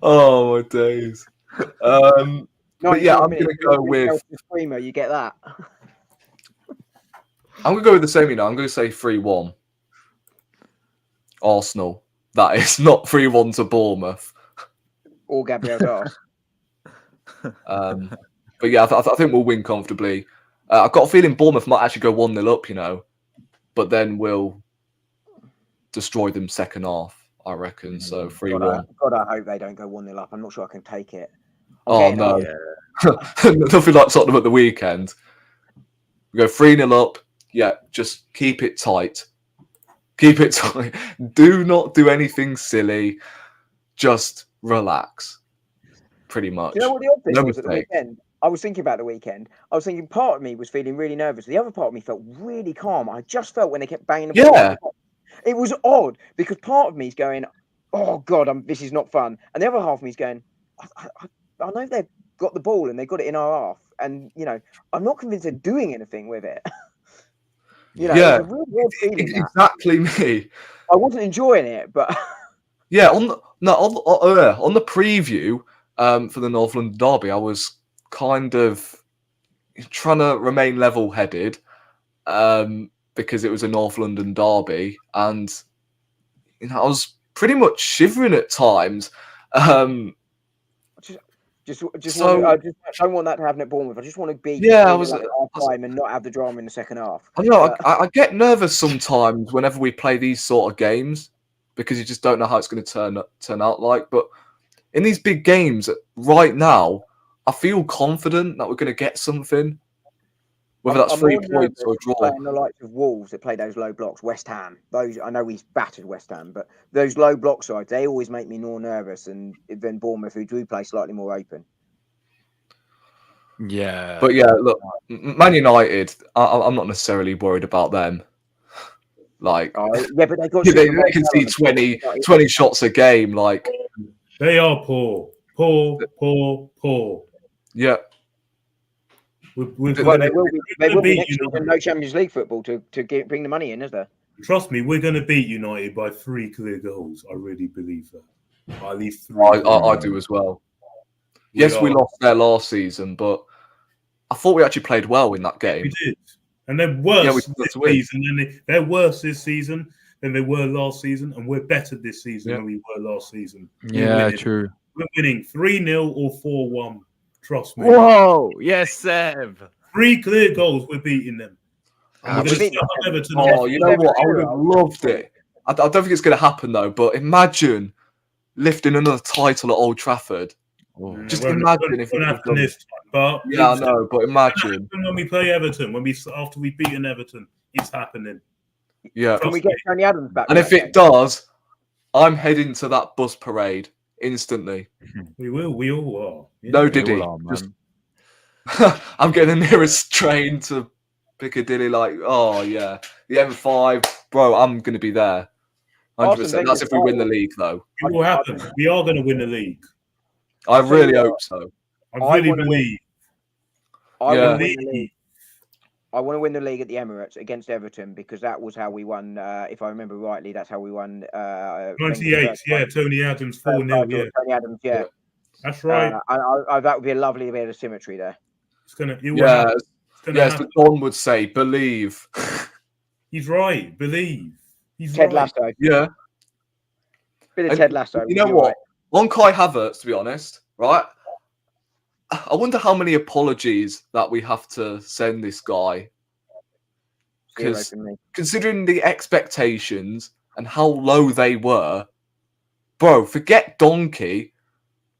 Oh my days. But yeah, I'm gonna go with Screamer. You get that? I'm gonna go with the same. I'm gonna say 3-1. Arsenal. That is not 3-1 to Bournemouth. Or Gabriel's arse. But yeah, I think we'll win comfortably. I've got a feeling Bournemouth might actually go 1-0 up, but then we'll destroy them second half, I reckon. So 3-1. God, I hope they don't go 1-0 up. I'm not sure I can take it. Oh no, nothing like Tottenham at the weekend. We go 3-0 up. Yeah, just keep it tight. Keep it tight. Do not do anything silly. Just relax. Pretty much. You know what the odd thing was at the weekend? I was thinking about the weekend. I was thinking part of me was feeling really nervous. The other part of me felt really calm. I just felt when they kept banging the ball. Yeah. It was odd because part of me is going, oh God, this is not fun. And the other half of me is going, I know they've got the ball and they got it in our half. And, I'm not convinced they're doing anything with it. Yeah, it's a real weird feeling. Exactly me. I wasn't enjoying it, but yeah, on the preview for the North London derby, I was kind of trying to remain level-headed because it was a North London derby, and I was pretty much shivering at times. I don't want that to happen at Bournemouth. I just want to be time and not have the drama in the second half. I know. I get nervous sometimes whenever we play these sort of games because you just don't know how it's going to turn out like. But in these big games right now, I feel confident that we're going to get something. Whether that's 3 points or a draw. Playing the likes of Wolves that play those low blocks, West Ham. Those I know he's battered West Ham, but those low block sides, they always make me more nervous than Bournemouth, who do play slightly more open. Yeah. But yeah, look, Man United, I'm not necessarily worried about them. Like, yeah, but they can see 20 shots a game. Like, they are poor. Yeah. They will be next season. No Champions League football to bring the money in, is there? Trust me, we're going to beat United by 3 clear goals. I really believe that. At least 3. I do as well. We lost there last season, but I thought we actually played well in that game. We did, and they're worse this season. They're worse this season than they were last season, and we're better this season than we were last season. Yeah, true. We're winning 3-0 or 4-1. Trust me. Whoa, yes, Seb. 3 clear goals. We're beating them. You know what? I would have loved it. I don't think it's going to happen though. But imagine lifting another title at Old Trafford. Just imagine if it happened this time. But I know. But imagine when we play Everton, after we've beaten Everton, it's happening. Yeah. Can we get Tony Adams back? And if it does, I'm heading to that bus parade instantly. We will. We all are. Yeah, no Diddy. I'm getting the nearest train to Piccadilly. Like, oh yeah, the M5, bro. I'm going to be there. 100%. That's if we win the league, though. It will happen. We are going to win the league. I really hope so. I really believe. I Yeah. want to win the league. I want to win the league at the Emirates against Everton because that was how we won. If I remember rightly, that's how we won. 98, yeah, Tony Adams 4-0, yeah. Tony Adams, yeah. That's right. That would be a lovely bit of symmetry there. It will happen. Yes, but Don would say, believe. He's right. Believe. He's Ted right. Lasso. Yeah. Bit of Ted Lasso. You know what? On Kai Havertz, to be honest, right? I wonder how many apologies that we have to send this guy. Because considering the expectations and how low they were, bro, forget Donkey.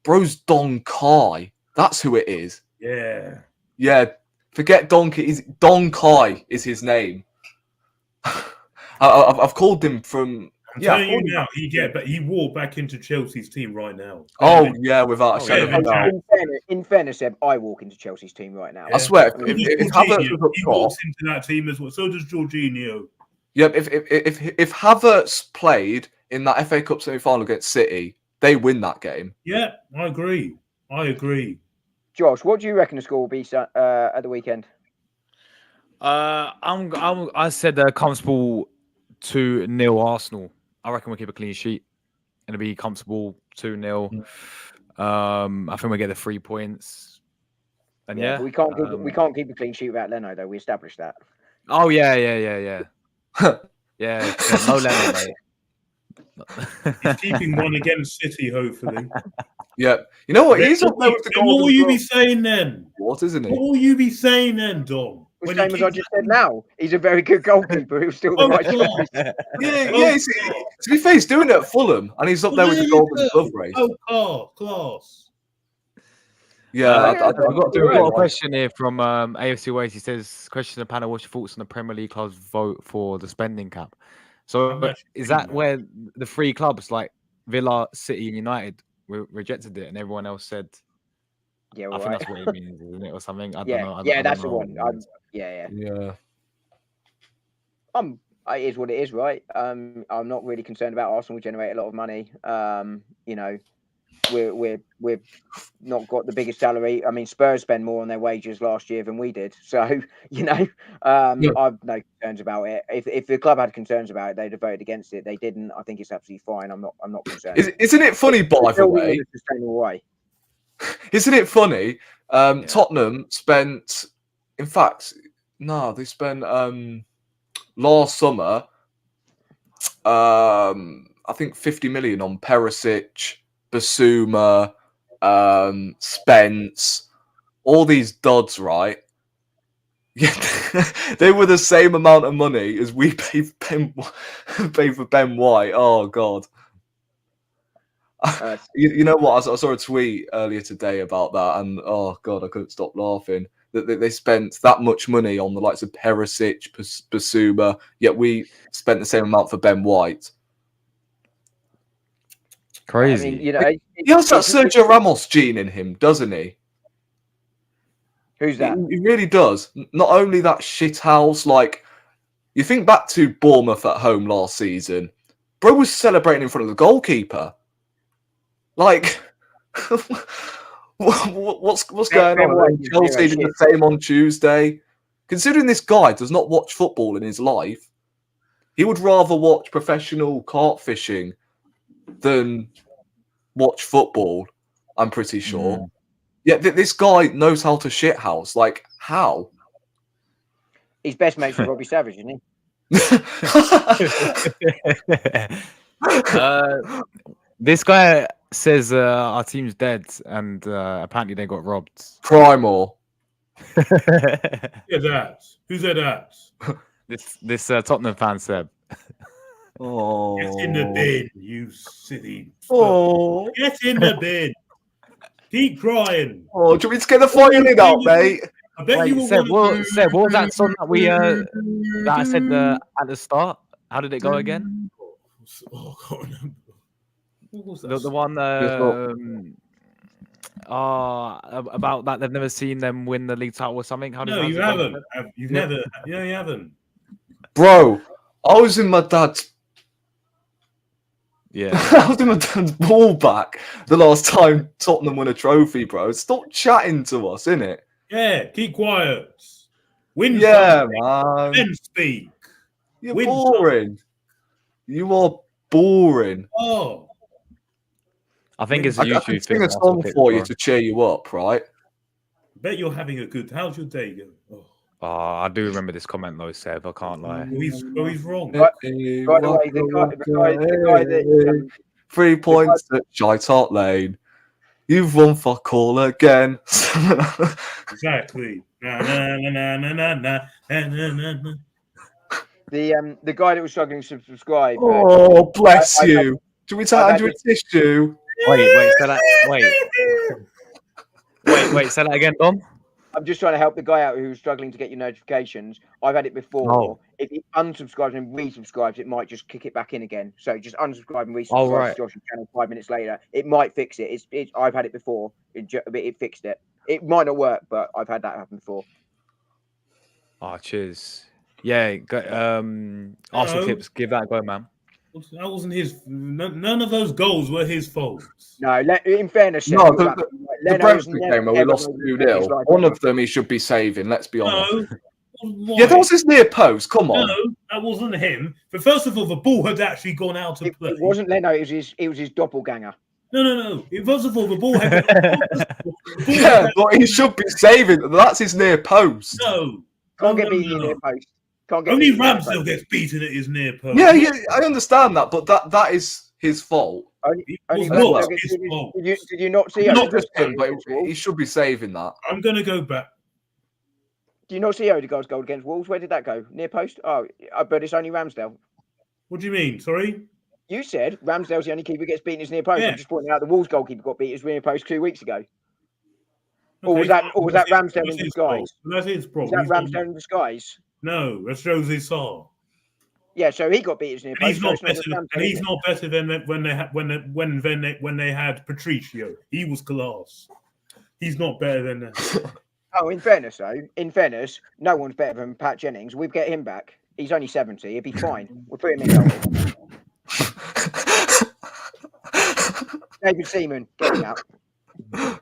Bro's Don Kai. That's who it is. Yeah. Yeah. Forget Donkey. Don Kai is his name. I've called him from. I'm telling you now, he walked back into Chelsea's team right now. Oh yeah, without a shadow of a doubt. In fairness, Seb, I walk into Chelsea's team right now. I swear, if Havertz walks into that team as well, so does Jorginho. Yeah, if Havertz played in that FA Cup semi-final against City, they win that game. Yeah, I agree. Josh, what do you reckon the score will be at the weekend? I said comfortable 2-0 Arsenal. I reckon we'll keep a clean sheet and it'll be comfortable 2-0. I think we'll get the 3 points. And yeah, we can't keep a clean sheet without Leno though. We established that. Oh yeah. Yeah, no Leno, mate. He's keeping one against City, hopefully. Yeah. You know what? He's up there with the goal. What will you be saying then? What, isn't he? What will you be saying then, Dom? The same as I just said now. He's a very good goalkeeper who's still the right choice. Yeah. To be fair, he's doing it at Fulham, and he's up there with the Golden Glove race. Oh, class. Yeah, I've got a question here from AFC Ways. He says, question the panel, what's your thoughts on the Premier League clubs vote for the spending cap? So is that where the 3 clubs like Villa, City and United rejected it and everyone else said, yeah, I think that's what it means, isn't it, or something? I don't know. That's the one. Yeah. Yeah. It is what it is, right? I'm not really concerned about Arsenal. We generate a lot of money. You know, we've not got the biggest salary. I mean, Spurs spend more on their wages last year than we did. So, you know, I've no concerns about it. If the club had concerns about it, they'd have voted against it. They didn't. I think it's absolutely fine. I'm not concerned. Isn't it funny, by the way? Isn't it funny? Tottenham spent, in fact, they spent last summer, I think 50 million on Perisic, Basuma, Spence, all these duds, right? Yeah, they were the same amount of money as we paid for Ben White. Oh God. You know what? I saw a tweet earlier today about that, and oh God, I couldn't stop laughing. That they spent that much money on the likes of Perisic, Basuma, yet we spent the same amount for Ben White. Crazy. I mean, you know, he has that Sergio Ramos gene in him, doesn't he? Who's that? He really does. Not only that shithouse, like you think back to Bournemouth at home last season, bro was celebrating in front of the goalkeeper. Like, what's going on? Chelsea did the same on Tuesday. Considering this guy does not watch football in his life, he would rather watch professional carp fishing than watch football. I'm pretty sure. Yeah, this guy knows how to shithouse. Like, how? He's best mates with Robbie Savage, isn't he? This guy says our team's dead, and apparently they got robbed. Cry more. Who's that? This Tottenham fan, Seb. Oh, get in the bin, you silly. Oh, get in the bin. Keep crying. Oh, do you want me to get the violin out, mate? I bet you Seb, what was that song that we that I said at the start? How did it go again? Oh, I can't remember. What was that? The one about that they've never seen them win the league title or something. No, you haven't. You've never. Yeah, you haven't. Bro, I was in my dad's Yeah. How's him done ball back the last time Tottenham won a trophy, bro? Stop chatting to us, innit? Yeah, keep quiet. Win Yeah, something, man. then speak. You're Win boring. You are boring. Oh, I think it's a I could YouTube sing thing. a that's song what it is, for you bro. to cheer you up, right? bet you're having a good. How's your day going? Oh, Oh, I do remember this comment though, Sev. I can't lie. he's wrong. By the way, the guy that 3 points at Shite Hart Lane. You've won fuck all again. Exactly. Na, na, na, na, na, na, na, na, na. the guy that was struggling to subscribe. Oh, bless I- you. Do we take under a tissue? Wait, say that. Wait, say that again, Dom. I'm just trying to help the guy out who's struggling to get your notifications. I've had it before. Oh. If he unsubscribes and resubscribes, it might just kick it back in again. So just unsubscribe and resubscribe Oh, right. to Josh's channel 5 minutes later. It might fix it. I've had it before. It fixed it. It might not work, but I've had that happen before. Oh, cheers. Yeah, Arsenal tips. Give that a go, man. That wasn't his. None of those goals were his fault. No, in fairness, No, Seb, the Brentford game where we lost 2-0, one of them he should be saving, let's be honest. No. Yeah, that was his near post, come on. No, that wasn't him. But first of all, the ball had actually gone out of play. It wasn't Leno, it was his doppelganger. No. First of all, the ball had. Yeah, but he should be saving. That's his near post. No. Can't get beaten in near post. Can't get Only beaten in near Ramsdale post. gets beaten at his near post. Yeah, I understand that, but that is his fault. Only was Ramsdale not gets- his fault. Did you not see? Not just him, but he should be saving that. I'm going to go back. Do you not see Odegaard's goal against Wolves? Where did that go? Near post? Oh, but it's only Ramsdale. What do you mean? Sorry? You said Ramsdale's the only keeper who gets beaten his near post. Yeah. I'm just pointing out the Wolves goalkeeper got beat his near post 2 weeks ago. Or Okay, was that Ramsdale that's in his disguise? fault. That's his Is problem. that Ramsdale in disguise? No, that's Jose Sarr. Yeah, so he got beat his near And post. he's not so it's better. Ramsdale, And he's is it? not better than when they had Patricio. He was class. He's not better than that. Oh, in fairness, though, no one's better than Pat Jennings. We'll get him back. He's only 70. He'll be fine. We'll put him in goal. David Seaman, get him out.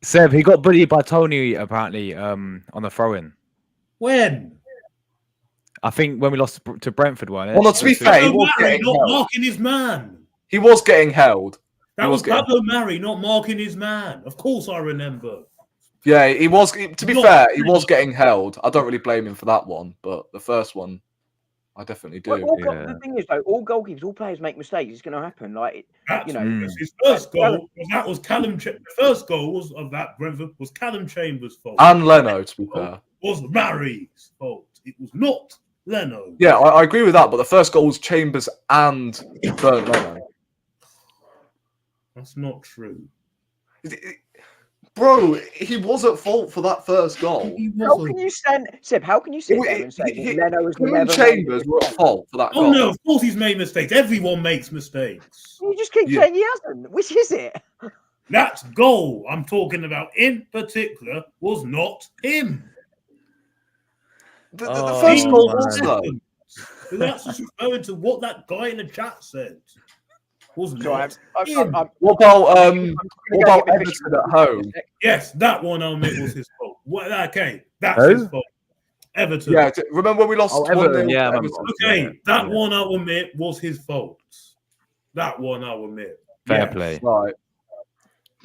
Sev, he got bullied by Tony apparently on the throw-in. When? I think when we lost to Brentford one. Well, to be fair, he was Murray getting not held. marking his man. He was getting held. That He was was getting- Pablo Mari not marking his man. Of course, I remember. Yeah, he was. To be fair, he was getting held. I don't really blame him for that one, but the first one, I definitely do. The thing is, though, all goalkeepers, all players make mistakes. It's going to happen. Like, That's, you know, that's his first goal. That was Callum. The first goal of that Brentford was Callum Chambers' fault. And Leno, to be fair. Was Mari's fault. It was not Leno. Yeah, I agree with that, but the first goal was Chambers and Bernd Leno. That's not true. Bro, he was at fault for that first goal. He how wasn't. can you stand, Seb? How can you sit there and say that Leno was Him never and Chambers made were at fault for that Oh goal. no, of course he's made mistakes. Everyone makes mistakes. You just keep Yeah. saying he hasn't. Which is it? That goal I'm talking about in particular was not him. The Oh, first goal man. was though. So that's just referring to what that guy in the chat said. Was So not him. What about Everton at home? Yes, that one I'll admit was his fault. Okay, that's Who? his fault. Everton. Yeah, remember when we lost 1-0 Everton, yeah, I to remember. Everton? Okay, that one I'll admit was his fault. That one I'll admit. Fair Yes. play. Right.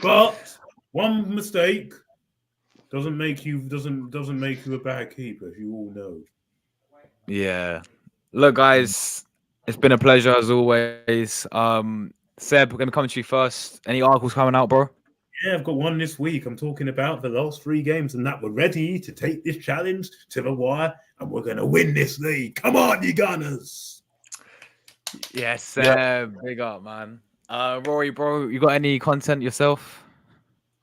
But one mistake doesn't make you a bad keeper, as you all know. Yeah. Look, guys, it's been a pleasure as always. Seb, we're gonna come to you first. Any articles coming out, bro? Yeah, I've got one this week. I'm talking about the last 3 games and that we're ready to take this challenge to the wire and we're going to win this league. Come on, you Gunners. Yes, Seb. Big up, man. Rory, bro, you got any content yourself?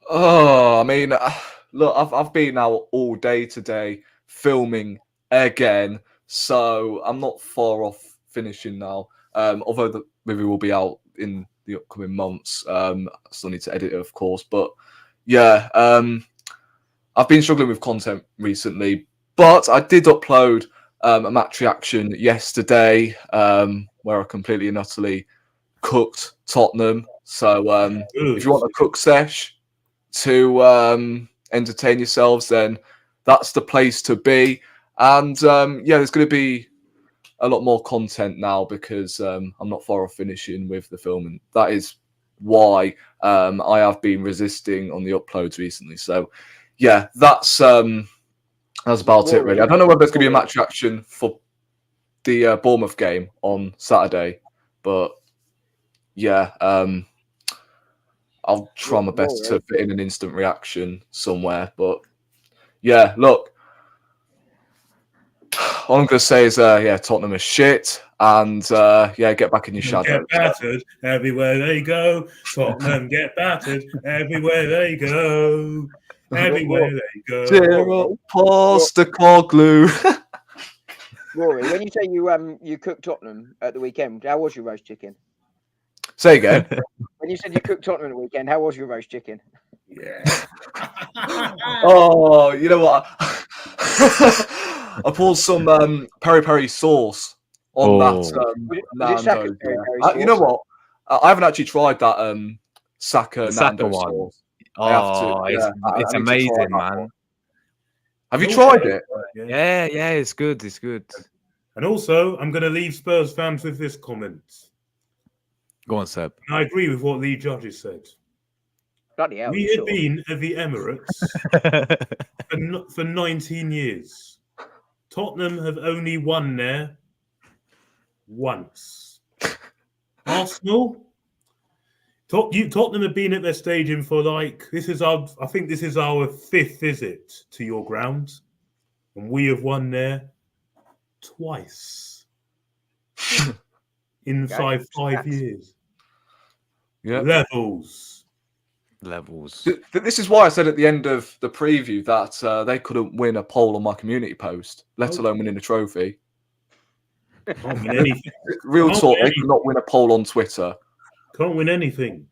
Oh, I mean, look, I've been out all day today filming again, so I'm not far off finishing now. Although the movie will be out in the upcoming months, I still need to edit it, of course. But yeah, I've been struggling with content recently, but I did upload a match reaction yesterday, where I completely and utterly cooked Tottenham. So Good. if you want a cook sesh to entertain yourselves, then that's the place to be. And yeah, there's going to be a lot more content now because I'm not far off finishing with the film, and that is why I have been resisting on the uploads recently. So yeah, that's about it really. I don't know whether there's going to be a match action for the Bournemouth game on Saturday, but yeah, I'll try my best to fit in an instant reaction somewhere. But yeah, look, all I'm going to say is, yeah, Tottenham is shit, and yeah, get back in your shadow. Get battered everywhere they go. Tottenham get battered everywhere they go. Everywhere they go. Zero Postecoglou. Rory, when you say you cooked Tottenham at the weekend, how was your roast chicken? Say again. When you said you cooked Tottenham at the weekend, how was your roast chicken? Yeah. Oh, you know what? I poured some peri-peri sauce on that. Was it Saka's peri-peri You know sauce? what? I haven't actually tried that Saka Nando one. sauce. Oh, I it's need to try amazing, that man. one. Have you tried it? Yeah, it's good. It's good. And also, I'm going to leave Spurs fans with this comment. Go on, Seb. I agree with what Lee Judges said. Bloody hell, We you had sure? been at the Emirates for 19 years. Tottenham have only won there once. Arsenal, Tottenham have been at their stadium for I think this is our 5th visit to your ground, and we have won there twice in five years. Yeah. Levels. This is why I said at the end of the preview that they couldn't win a poll on my community post, let alone winning a trophy. Can't win anything. Real talk, they could not win a poll on Twitter. Can't win anything.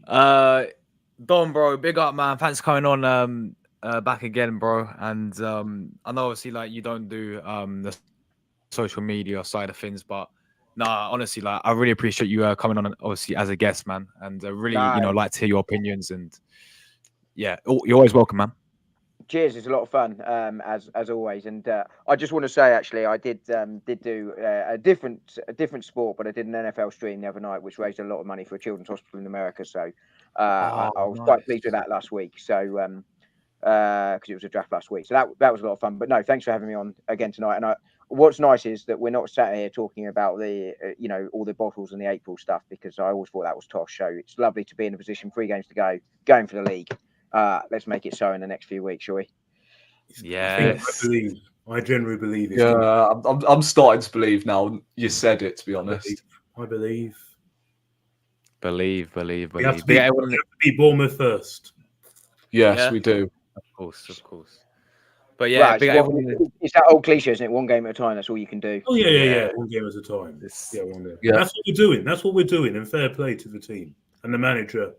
Don, bro, big up, man. Thanks for coming on back again, bro. And I know obviously like you don't do the social media side of things, but nah, honestly, like I really appreciate you coming on obviously as a guest, man. And really, like to hear your opinions. And yeah, you're always welcome, man. Cheers, it's a lot of fun, as always. And I just want to say, actually, I did do a different sport, but I did an NFL stream the other night, which raised a lot of money for a children's hospital in America. So I was quite pleased with that last week. So because it was a draft last week, so that was a lot of fun. But no, thanks for having me on again tonight. And what's nice is that we're not sat here talking about the all the bottles and the April stuff, because I always thought that was tosh. So it's lovely to be in a position, 3 games to go, going for the league. Let's make it so in the next few weeks, shall we? Yeah, I generally believe. Yeah, I'm starting to believe now. You said it, to be honest. I believe. Believe. We have to be Bournemouth first. Yes, we do. Of course. But yeah, it's that old cliche, isn't it? 1 game at a time. That's all you can do. Oh yeah. 1 game at a time. 1 game. Yeah. That's what we're doing. And fair play to the team and the manager.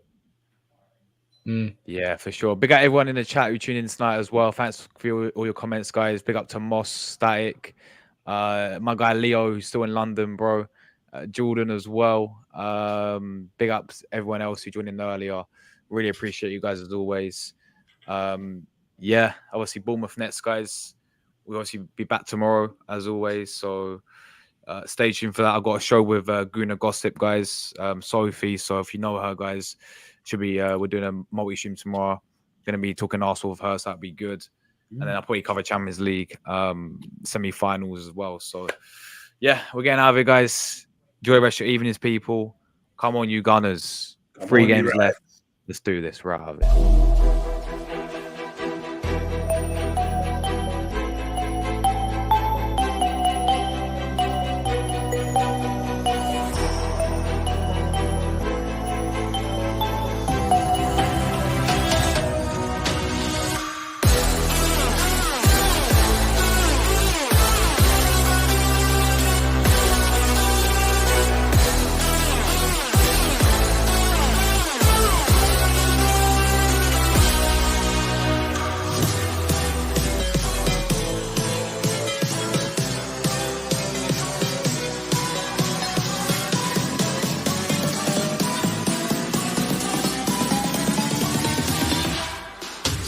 Yeah, for sure. Big up everyone in the chat who tuned in tonight as well. Thanks for all your comments, guys. Big up to Moss, Static, my guy Leo, who's still in London, bro. Jordan as well. Big ups everyone else who joined in earlier. Really appreciate you guys as always. Yeah, obviously Bournemouth Nets, guys. We'll obviously be back tomorrow as always. So stay tuned for that. I've got a show with Guna Gossip, guys. Sophie. So if you know her, guys, should be we're doing a multi-stream tomorrow. Gonna be talking Arsenal with her, so that'd be good. And then I'll probably cover Champions League semi-finals as well. So yeah, we're getting out of it, guys. Enjoy the rest of your evenings, people. Come on, you Gunners. 3 games left. Let's do this. We're out of it.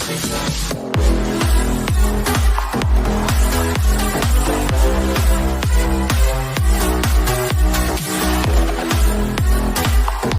Peace.